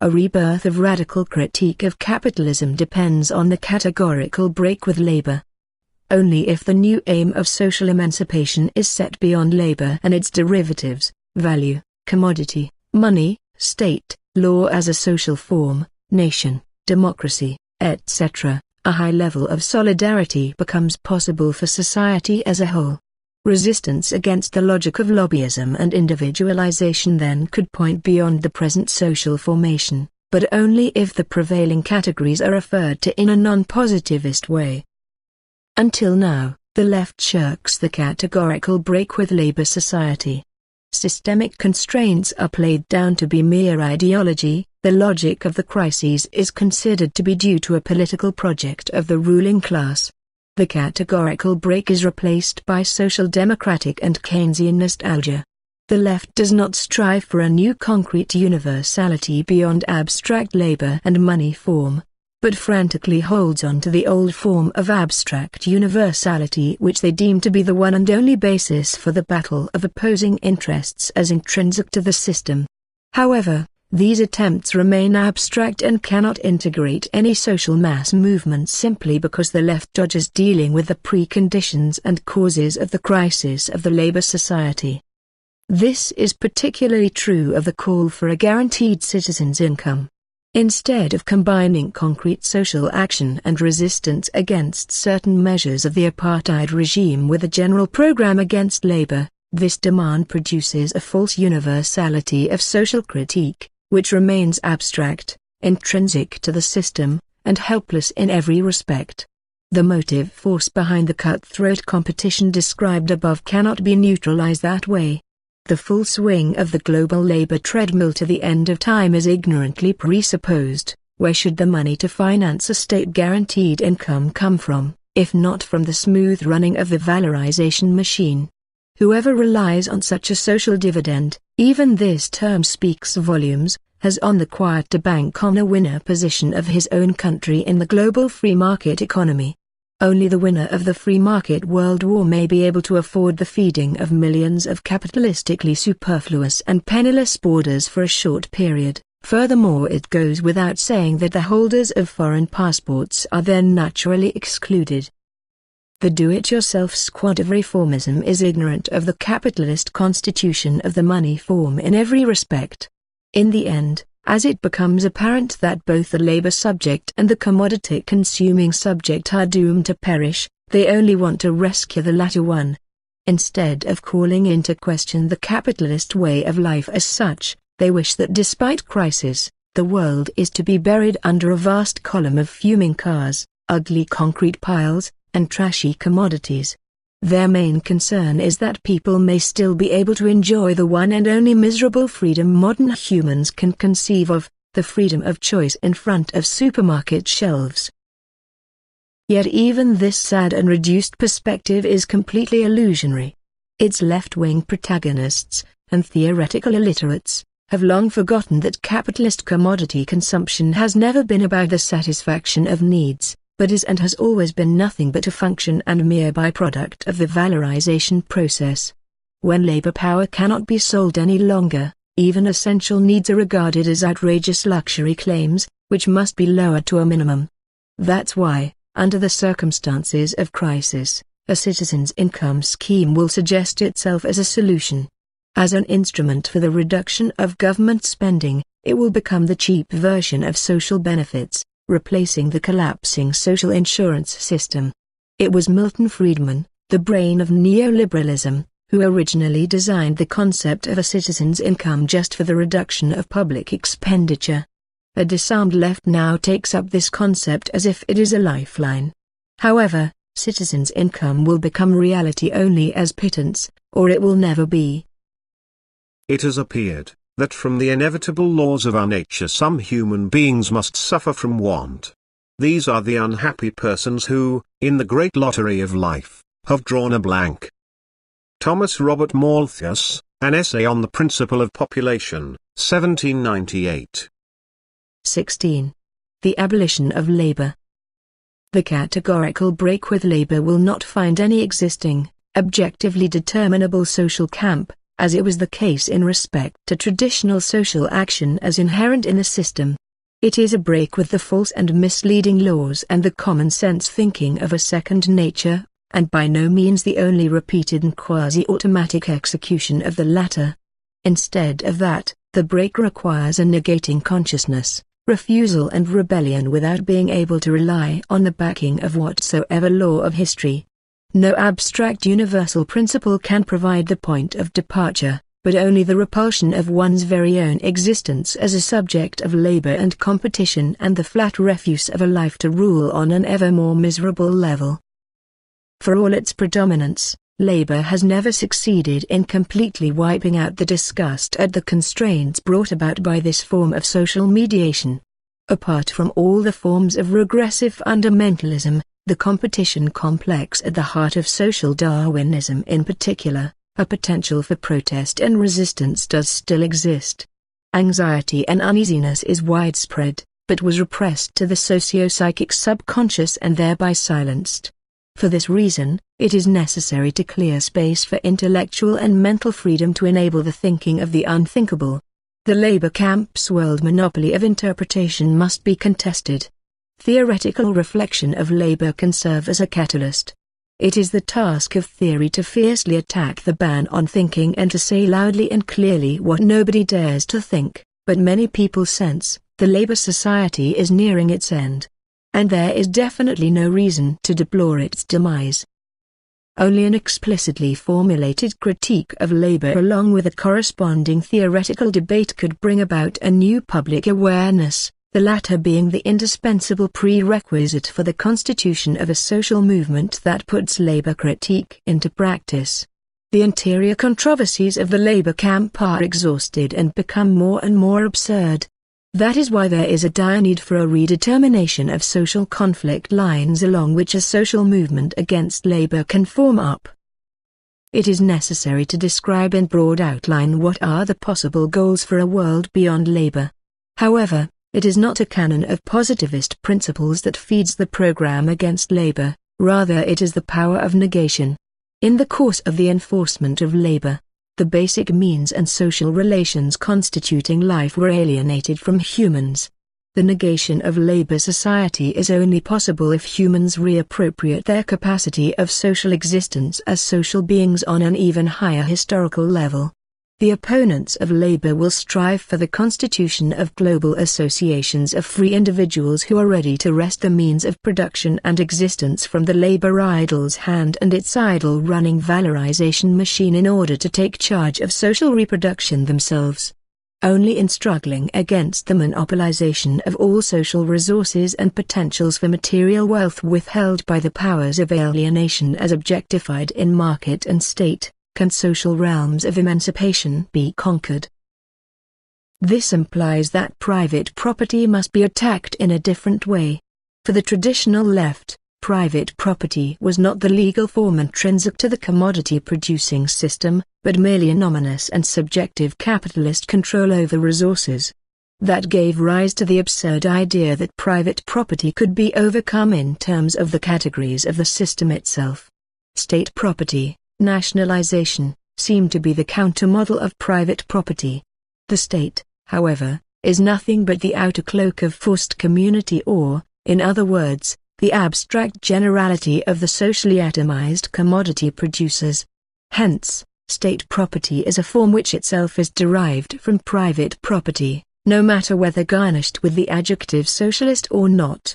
S1: A rebirth of radical critique of capitalism depends on the categorical break with labor. Only if the new aim of social emancipation is set beyond labor and its derivatives, value, commodity, money, state, law as a social form, nation, democracy, etc., a high level of solidarity becomes possible for society as a whole. Resistance against the logic of lobbyism and individualization then could point beyond the present social formation, but only if the prevailing categories are referred to in a non-positivist way. Until now, the left shirks the categorical break with labor society. Systemic constraints are played down to be mere ideology. The logic of the crises is considered to be due to a political project of the ruling class. The categorical break is replaced by social democratic and Keynesian nostalgia. The left does not strive for a new concrete universality beyond abstract labor and money form, but frantically holds on to the old form of abstract universality which they deem to be the one and only basis for the battle of opposing interests as intrinsic to the system. However, these attempts remain abstract and cannot integrate any social mass movement simply because the left dodges dealing with the preconditions and causes of the crisis of the labor society. This is particularly true of the call for a guaranteed citizens' income. Instead of combining concrete social action and resistance against certain measures of the apartheid regime with a general program against labor, this demand produces a false universality of social critique, which remains abstract, intrinsic to the system, and helpless in every respect. The motive force behind the cutthroat competition described above cannot be neutralized that way. The full swing of the global labor treadmill to the end of time is ignorantly presupposed. Where should the money to finance a state-guaranteed income come from, if not from the smooth running of the valorization machine? Whoever relies on such a social dividend, even this term speaks volumes, has on the quiet to bank on a winner position of his own country in the global free market economy. Only the winner of the free market world war may be able to afford the feeding of millions of capitalistically superfluous and penniless boarders for a short period. Furthermore, it goes without saying that the holders of foreign passports are then naturally excluded. The do-it-yourself squad of reformism is ignorant of the capitalist constitution of the money form in every respect. In the end, as it becomes apparent that both the labor subject and the commodity-consuming subject are doomed to perish, they only want to rescue the latter one. Instead of calling into question the capitalist way of life as such, they wish that despite crisis, the world is to be buried under a vast column of fuming cars, ugly concrete piles, and trashy commodities. Their main concern is that people may still be able to enjoy the one and only miserable freedom modern humans can conceive of, the freedom of choice in front of supermarket shelves. Yet even this sad and reduced perspective is completely illusionary. Its left-wing protagonists, and theoretical illiterates, have long forgotten that capitalist commodity consumption has never been about the satisfaction of needs, but is and has always been nothing but a function and mere byproduct of the valorization process. When labor power cannot be sold any longer, even essential needs are regarded as outrageous luxury claims, which must be lowered to a minimum. That's why, under the circumstances of crisis, a citizen's income scheme will suggest itself as a solution. As an instrument for the reduction of government spending, it will become the cheap version of social benefits, replacing the collapsing social insurance system. It was Milton Friedman, the brain of neoliberalism, who originally designed the concept of a citizen's income just for the reduction of public expenditure. A disarmed left now takes up this concept as if it is a lifeline. However, citizens' income will become reality only as pittance, or it will never be.
S2: It has appeared that from the inevitable laws of our nature some human beings must suffer from want. These are the unhappy persons who, in the great lottery of life, have drawn a blank. Thomas Robert Malthus, An Essay on the Principle of Population, 1798.
S1: 16. The abolition of labor. The categorical break with labor will not find any existing, objectively determinable social camp, as it was the case in respect to traditional social action as inherent in the system. It is a break with the false and misleading laws and the common-sense thinking of a second nature, and by no means the only repeated and quasi-automatic execution of the latter. Instead of that, the break requires a negating consciousness, refusal and rebellion without being able to rely on the backing of whatsoever law of history. No abstract universal principle can provide the point of departure, but only the repulsion of one's very own existence as a subject of labor and competition and the flat refuse of a life to rule on an ever more miserable level. For all its predominance, Labor has never succeeded in completely wiping out the disgust at the constraints brought about by this form of social mediation. Apart from all the forms of regressive fundamentalism, the competition complex at the heart of social Darwinism in particular, a potential for protest and resistance does still exist. Anxiety and uneasiness is widespread, but was repressed to the socio-psychic subconscious and thereby silenced. For this reason, it is necessary to clear space for intellectual and mental freedom to enable the thinking of the unthinkable. The labor camp's world monopoly of interpretation must be contested. Theoretical reflection of labor can serve as a catalyst. It is the task of theory to fiercely attack the ban on thinking and to say loudly and clearly what nobody dares to think, but many people sense, the labor society is nearing its end. And there is definitely no reason to deplore its demise. Only an explicitly formulated critique of labor along with a corresponding theoretical debate could bring about a new public awareness, the latter being the indispensable prerequisite for the constitution of a social movement that puts labor critique into practice. The interior controversies of the labor camp are exhausted and become more and more absurd. That is why there is a dire need for a redetermination of social conflict lines along which a social movement against labor can form up. It is necessary to describe in broad outline what are the possible goals for a world beyond labor. However, it is not a canon of positivist principles that feeds the program against labor, rather it is the power of negation. In the course of the enforcement of labor, the basic means and social relations constituting life were alienated from humans. The negation of labor society is only possible if humans reappropriate their capacity of social existence as social beings on an even higher historical level. The opponents of labor will strive for the constitution of global associations of free individuals who are ready to wrest the means of production and existence from the labor idol's hand and its idle running valorization machine in order to take charge of social reproduction themselves. Only in struggling against the monopolization of all social resources and potentials for material wealth withheld by the powers of alienation as objectified in market and state, can social realms of emancipation be conquered. This implies that private property must be attacked in a different way. For the traditional left, private property was not the legal form intrinsic to the commodity-producing system, but merely a nominous and subjective capitalist control over resources. That gave rise to the absurd idea that private property could be overcome in terms of the categories of the system itself. State property, nationalization, seem to be the countermodel of private property. The state, however, is nothing but the outer cloak of forced community or, in other words, the abstract generality of the socially atomized commodity producers. Hence, state property is a form which itself is derived from private property, no matter whether garnished with the adjective socialist or not.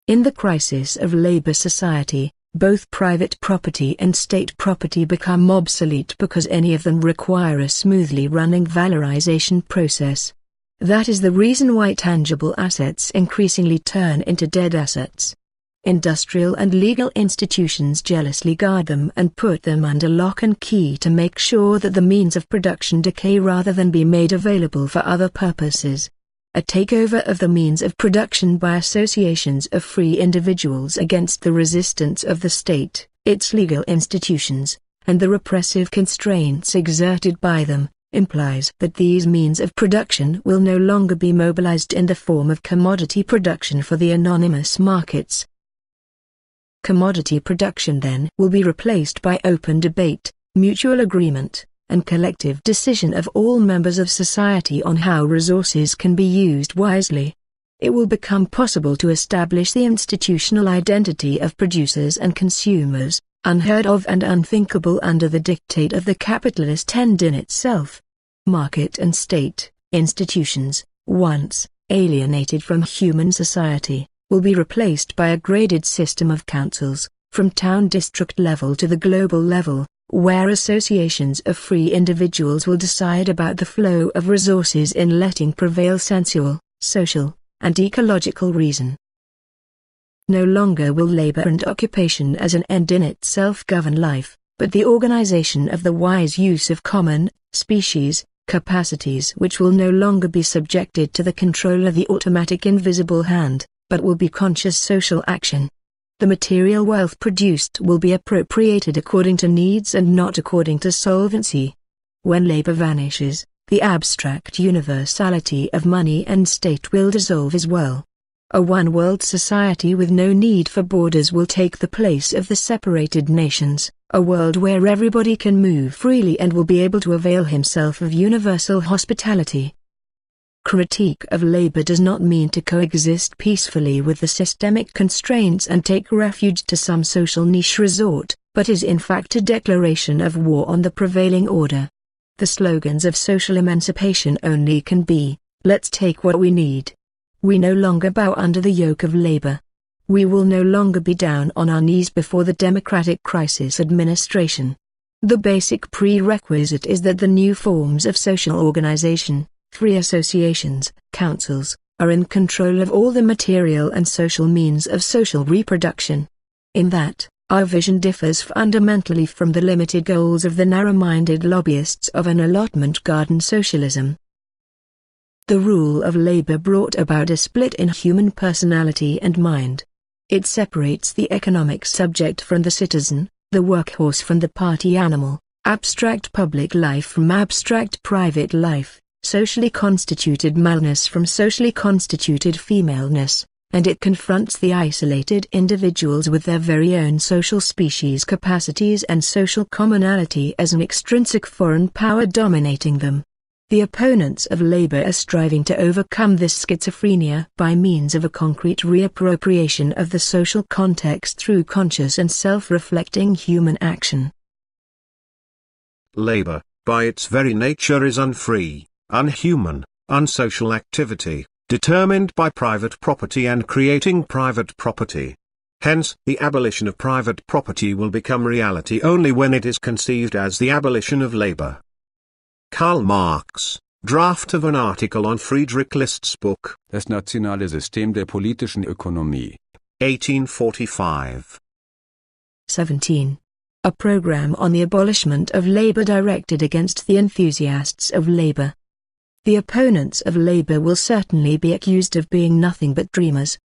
S1: In the crisis of labor society, both private property and state property become obsolete because any of them require a smoothly running valorization process. That is the reason why tangible assets increasingly turn into dead assets. Industrial and legal institutions jealously guard them and put them under lock and key to make sure that the means of production decay rather than be made available for other purposes. A takeover of the means of production by associations of free individuals against the resistance of the state, its legal institutions, and the repressive constraints exerted by them, implies that these means of production will no longer be mobilized in the form of commodity production for the anonymous markets. Commodity production then will be replaced by open debate, mutual agreement, and collective decision of all members of society on how resources can be used wisely. It will become possible to establish the institutional identity of producers and consumers, unheard of and unthinkable under the dictate of the capitalist end in itself. Market and state, institutions, once alienated from human society, will be replaced by a graded system of councils, from town district level to the global level, where associations of free individuals will decide about the flow of resources in letting prevail sensual, social, and ecological reason. No longer will labor and occupation as an end in itself govern life, but the organization of the wise use of common, species, capacities which will no longer be subjected to the control of the automatic invisible hand, but will be conscious social action. The material wealth produced will be appropriated according to needs and not according to solvency. When labor vanishes, the abstract universality of money and state will dissolve as well. A one-world society with no need for borders will take the place of the separated nations, a world where everybody can move freely and will be able to avail himself of universal hospitality. Critique of labor does not mean to coexist peacefully with the systemic constraints and take refuge to some social niche resort, but is in fact a declaration of war on the prevailing order. The slogans of social emancipation only can be, "Let's take what we need." We no longer bow under the yoke of labor. We will no longer be down on our knees before the democratic crisis administration. The basic prerequisite is that the new forms of social organization, free associations, councils, are in control of all the material and social means of social reproduction. In that, our vision differs fundamentally from the limited goals of the narrow-minded lobbyists of an allotment garden socialism. The rule of labor brought about a split in human personality and mind. It separates the economic subject from the citizen, the workhorse from the party animal, abstract public life from abstract private life, socially constituted maleness from socially constituted femaleness, and it confronts the isolated individuals with their very own social species capacities and social commonality as an extrinsic foreign power dominating them. The opponents of labor are striving to overcome this schizophrenia by means of a concrete reappropriation of the social context through conscious and self-reflecting human action.
S2: Labor, by its very nature, is unfree, unhuman, unsocial activity, determined by private property and creating private property. Hence, the abolition of private property will become reality only when it is conceived as the abolition of labor. Karl Marx, draft of an article on Friedrich List's book,
S3: Das nationale System der politischen Ökonomie.
S2: 1845.
S1: 17. A program on the abolishment of labor directed against the enthusiasts of labor. The opponents of labor will certainly be accused of being nothing but dreamers.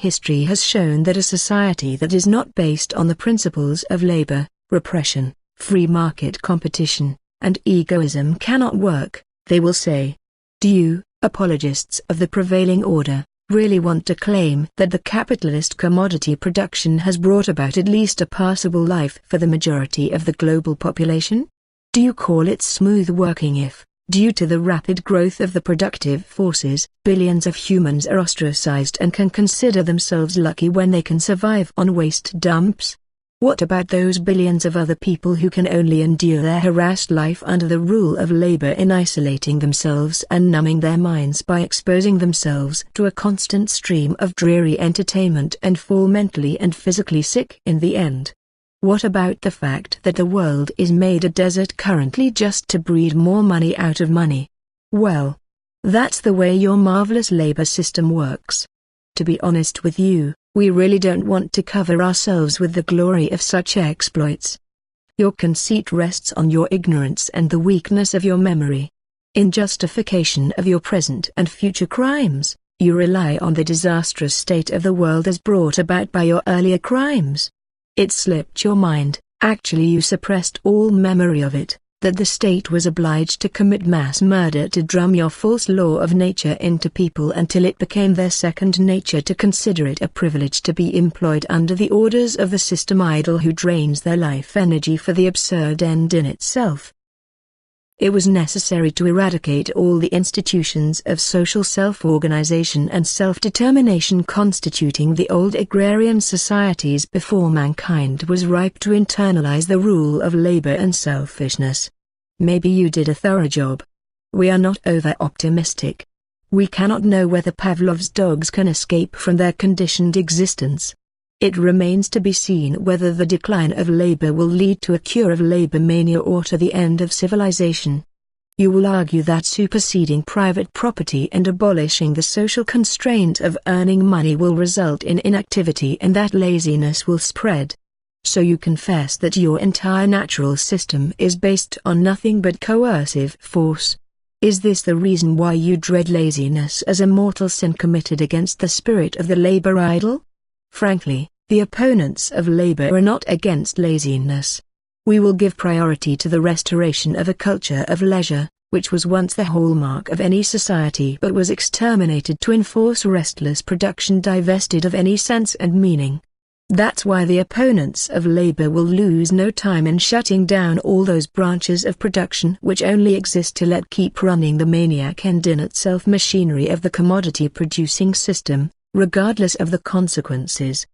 S1: History has shown that a society that is not based on the principles of labor, repression, free market competition, and egoism cannot work, they will say. Do you, apologists of the prevailing order, really want to claim that the capitalist commodity production has brought about at least a passable life for the majority of the global population? Do you call it smooth working if, due to the rapid growth of the productive forces, billions of humans are ostracized and can consider themselves lucky when they can survive on waste dumps? What about those billions of other people who can only endure their harassed life under the rule of labor in isolating themselves and numbing their minds by exposing themselves to a constant stream of dreary entertainment and fall mentally and physically sick in the end? What about the fact that the world is made a desert currently just to breed more money out of money? Well, that's the way your marvelous labor system works. To be honest with you, we really don't want to cover ourselves with the glory of such exploits. Your conceit rests on your ignorance and the weakness of your memory. In justification of your present and future crimes, you rely on the disastrous state of the world as brought about by your earlier crimes. It slipped your mind, actually you suppressed all memory of it, that the state was obliged to commit mass murder to drum your false law of nature into people until it became their second nature to consider it a privilege to be employed under the orders of the system idol who drains their life energy for the absurd end in itself. It was necessary to eradicate all the institutions of social self-organization and self-determination constituting the old agrarian societies before mankind was ripe to internalize the rule of labor and selfishness. Maybe you did a thorough job. We are not over-optimistic. We cannot know whether Pavlov's dogs can escape from their conditioned existence. It remains to be seen whether the decline of labor will lead to a cure of labor mania or to the end of civilization. You will argue that superseding private property and abolishing the social constraint of earning money will result in inactivity and that laziness will spread. So you confess that your entire natural system is based on nothing but coercive force. Is this the reason why you dread laziness as a mortal sin committed against the spirit of the labor idol? Frankly, the opponents of labor are not against laziness. We will give priority to the restoration of a culture of leisure, which was once the hallmark of any society but was exterminated to enforce restless production divested of any sense and meaning. That's why the opponents of labor will lose no time in shutting down all those branches of production which only exist to let keep running the maniac and in itself machinery of the commodity-producing system, regardless of the consequences.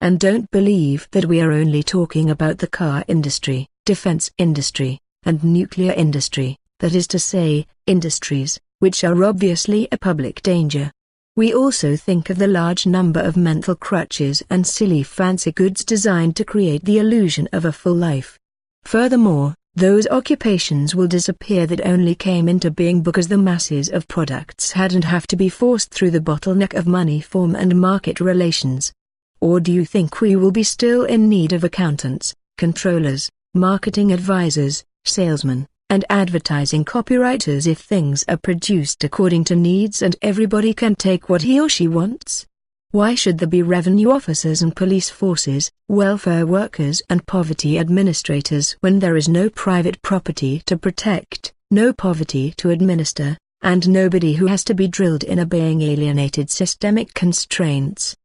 S1: And don't believe that we are only talking about the car industry, defense industry, and nuclear industry, that is to say, industries, which are obviously a public danger. We also think of the large number of mental crutches and silly fancy goods designed to create the illusion of a full life. Furthermore, those occupations will disappear that only came into being because the masses of products hadn't have to be forced through the bottleneck of money form and market relations. Or do you think we will be still in need of accountants, controllers, marketing advisors, salesmen, and advertising copywriters if things are produced according to needs and everybody can take what he or she wants? Why should there be revenue officers and police forces, welfare workers and poverty administrators when there is no private property to protect, no poverty to administer, and nobody who has to be drilled in obeying alienated systemic constraints?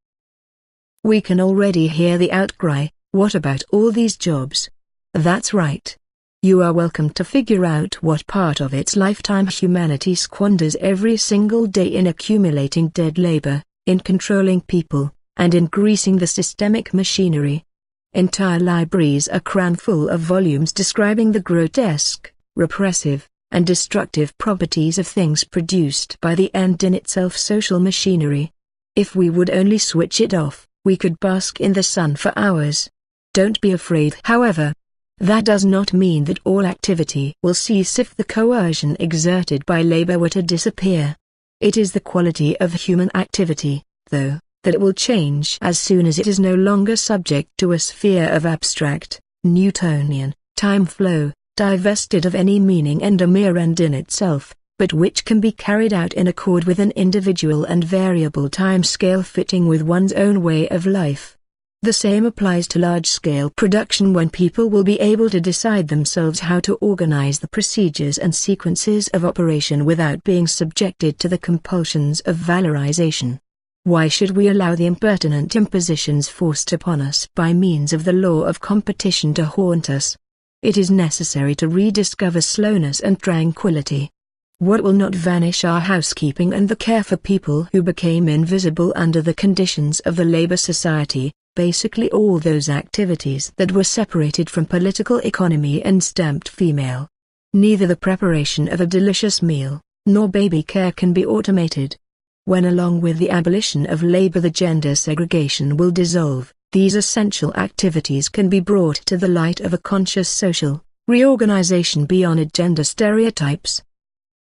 S1: We can already hear the outcry, what about all these jobs? That's right. You are welcome to figure out what part of its lifetime humanity squanders every single day in accumulating dead labor, in controlling people, and in greasing the systemic machinery. Entire libraries are crammed full of volumes describing the grotesque, repressive, and destructive properties of things produced by the end in itself social machinery. If we would only switch it off, we could bask in the sun for hours. Don't be afraid, however. That does not mean that all activity will cease if the coercion exerted by labor were to disappear. It is the quality of human activity, though, that will change as soon as it is no longer subject to a sphere of abstract, Newtonian, time flow, divested of any meaning and a mere end in itself, but which can be carried out in accord with an individual and variable time scale fitting with one's own way of life. The same applies to large-scale production when people will be able to decide themselves how to organize the procedures and sequences of operation without being subjected to the compulsions of valorization. Why should we allow the impertinent impositions forced upon us by means of the law of competition to haunt us? It is necessary to rediscover slowness and tranquility. What will not vanish are housekeeping and the care for people who became invisible under the conditions of the labor society. Basically all those activities that were separated from political economy and stamped female. Neither the preparation of a delicious meal, nor baby care can be automated. When along with the abolition of labor the gender segregation will dissolve, these essential activities can be brought to the light of a conscious social reorganization beyond gender stereotypes.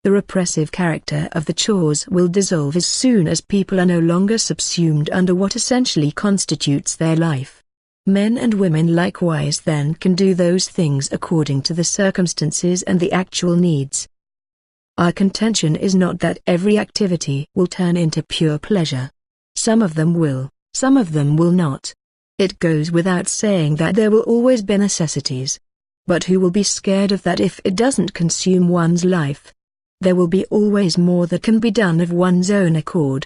S1: The repressive character of the chores will dissolve as soon as people are no longer subsumed under what essentially constitutes their life. Men and women likewise then can do those things according to the circumstances and the actual needs. Our contention is not that every activity will turn into pure pleasure. Some of them will, some of them will not. It goes without saying that there will always be necessities. But who will be scared of that if it doesn't consume one's life? There will be always more that can be done of one's own accord.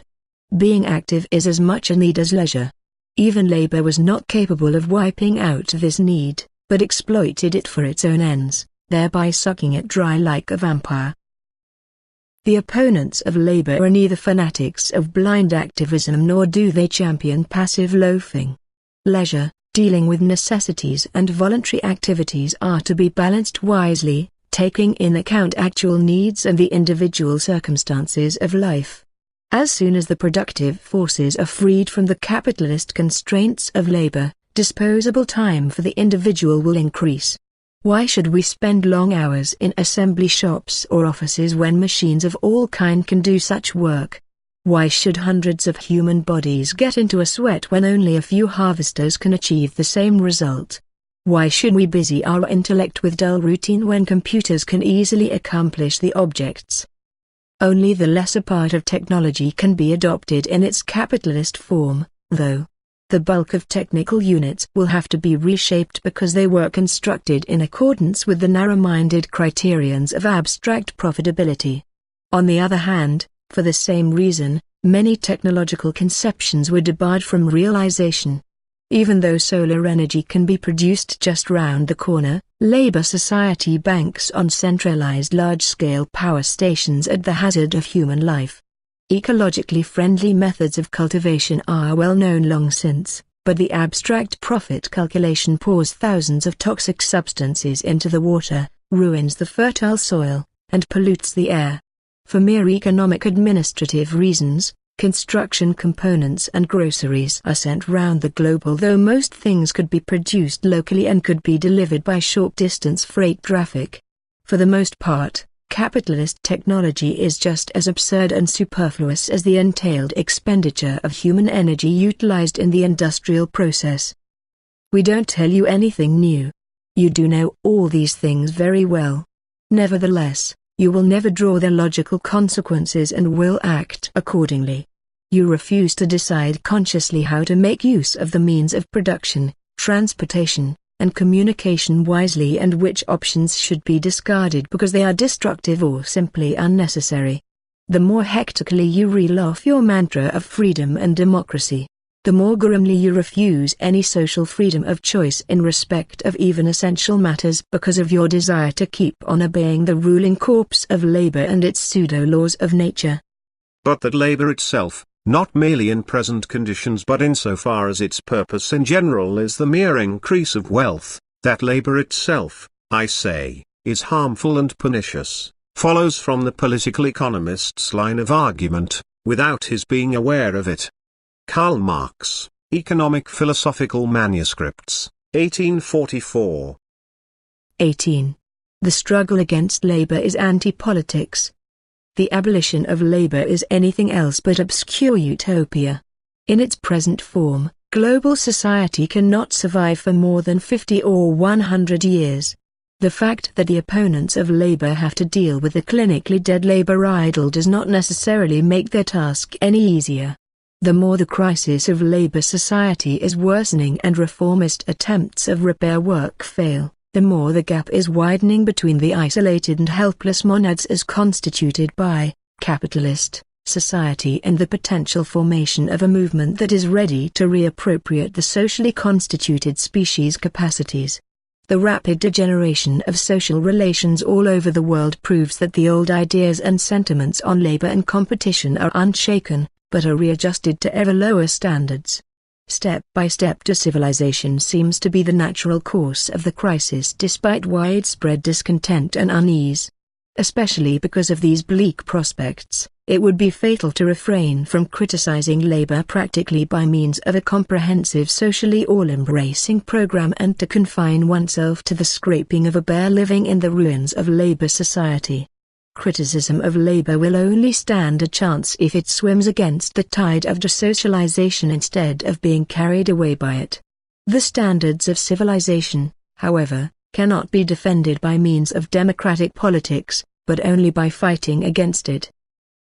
S1: Being active is as much a need as leisure. Even labor was not capable of wiping out this need, but exploited it for its own ends, thereby sucking it dry like a vampire. The opponents of labor are neither fanatics of blind activism nor do they champion passive loafing. Leisure, dealing with necessities and voluntary activities are to be balanced wisely, taking in account actual needs and the individual circumstances of life. As soon as the productive forces are freed from the capitalist constraints of labor, disposable time for the individual will increase. Why should we spend long hours in assembly shops or offices when machines of all kinds can do such work? Why should hundreds of human bodies get into a sweat when only a few harvesters can achieve the same result? Why should we busy our intellect with dull routine when computers can easily accomplish the objects? Only the lesser part of technology can be adopted in its capitalist form, though. The bulk of technical units will have to be reshaped because they were constructed in accordance with the narrow-minded criterions of abstract profitability. On the other hand, for the same reason, many technological conceptions were debarred from realization. Even though solar energy can be produced just round the corner, Labour Society banks on centralized large-scale power stations at the hazard of human life. Ecologically friendly methods of cultivation are well known long since, but the abstract profit calculation pours thousands of toxic substances into the water, ruins the fertile soil, and pollutes the air. For mere economic administrative reasons, construction components and groceries are sent round the globe, although most things could be produced locally and could be delivered by short-distance freight traffic. For the most part, capitalist technology is just as absurd and superfluous as the entailed expenditure of human energy utilized in the industrial process. We don't tell you anything new. You do know all these things very well. Nevertheless, you will never draw their logical consequences and will act accordingly. You refuse to decide consciously how to make use of the means of production, transportation, and communication wisely, and which options should be discarded because they are destructive or simply unnecessary. The more hectically you reel off your mantra of freedom and democracy, the more grimly you refuse any social freedom of choice in respect of even essential matters because of your desire to keep on obeying the ruling corpse of labor and its pseudo-laws of nature.
S2: But that labor itself, not merely in present conditions but insofar as its purpose in general is the mere increase of wealth, that labor itself, I say, is harmful and pernicious, follows from the political economist's line of argument, without his being aware of it. Karl Marx, Economic Philosophical Manuscripts, 1844.
S1: 18. The struggle against labor is anti-politics. The abolition of labor is anything else but obscure utopia. In its present form, global society cannot survive for more than 50 or 100 years. The fact that the opponents of labor have to deal with the clinically dead labor idol does not necessarily make their task any easier. The more the crisis of labor society is worsening and reformist attempts of repair work fail, the more the gap is widening between the isolated and helpless monads as constituted by capitalist society and the potential formation of a movement that is ready to reappropriate the socially constituted species' capacities. The rapid degeneration of social relations all over the world proves that the old ideas and sentiments on labor and competition are unshaken, but are readjusted to ever lower standards. Step-by-step de-civilization seems to be the natural course of the crisis despite widespread discontent and unease. Especially because of these bleak prospects, it would be fatal to refrain from criticizing labor practically by means of a comprehensive socially all-embracing program and to confine oneself to the scraping of a bare living in the ruins of labor society. Criticism of labor will only stand a chance if it swims against the tide of desocialization instead of being carried away by it. The standards of civilization, however, cannot be defended by means of democratic politics, but only by fighting against it.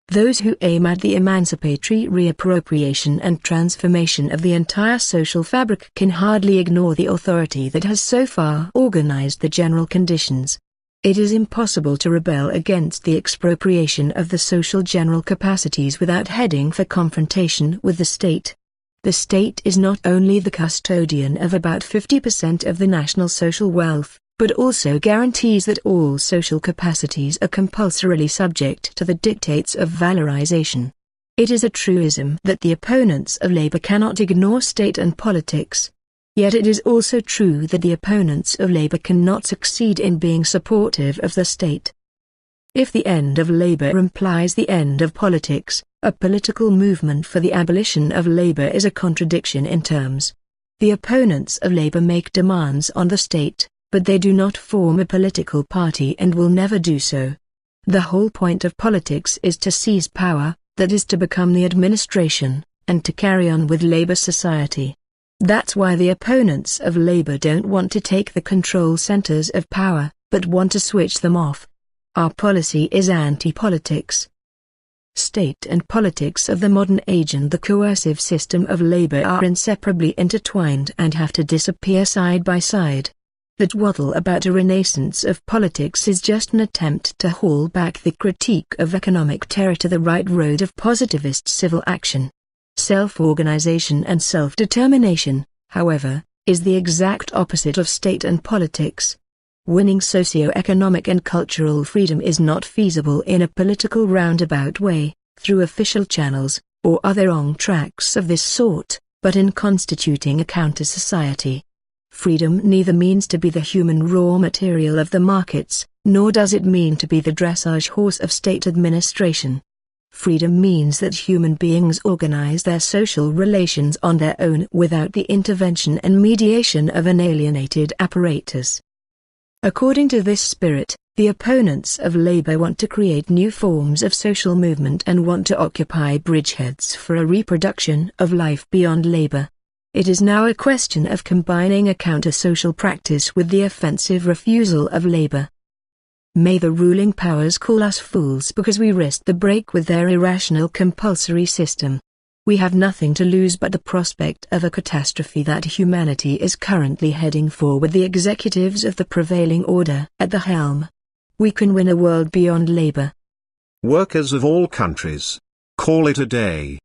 S1: Those who aim at the emancipatory reappropriation and transformation of the entire social fabric can hardly ignore the authority that has so far organized the general conditions. It is impossible to rebel against the expropriation of the social general capacities without heading for confrontation with the state. The state is not only the custodian of about 50% of the national social wealth, but also guarantees that all social capacities are compulsorily subject to the dictates of valorization. It is a truism that the opponents of labor cannot ignore state and politics. Yet it is also true that the opponents of labor cannot succeed in being supportive of the state. If the end of labor implies the end of politics, a political movement for the abolition of labor is a contradiction in terms. The opponents of labor make demands on the state, but they do not form a political party and will never do so. The whole point of politics is to seize power, that is to become the administration, and to carry on with labor society. That's why the opponents of labor don't want to take the control centers of power, but want to switch them off. Our policy is anti-politics. State and politics of the modern age and the coercive system of labor are inseparably intertwined and have to disappear side by side. That waddle about a renaissance of politics is just an attempt to haul back the critique of economic terror to the right road of positivist civil action. Self-organization and self-determination, however, is the exact opposite of state and politics. Winning socio-economic and cultural freedom is not feasible in a political roundabout way, through official channels, or other wrong tracks of this sort, but in constituting a counter-society. Freedom neither means to be the human raw material of the markets, nor does it mean to be the dressage horse of state administration. Freedom means that human beings organize their social relations on their own without the intervention and mediation of an alienated apparatus. According to this spirit, the opponents of labor want to create new forms of social movement and want to occupy bridgeheads for a reproduction of life beyond labor. It is now a question of combining a counter-social practice with the offensive refusal of labor. May the ruling powers call us fools because we risked the break with their irrational compulsory system. We have nothing to lose but the prospect of a catastrophe that humanity is currently heading for with the executives of the prevailing order at the helm. We can win a world beyond labor.
S2: Workers of all countries, call it a day.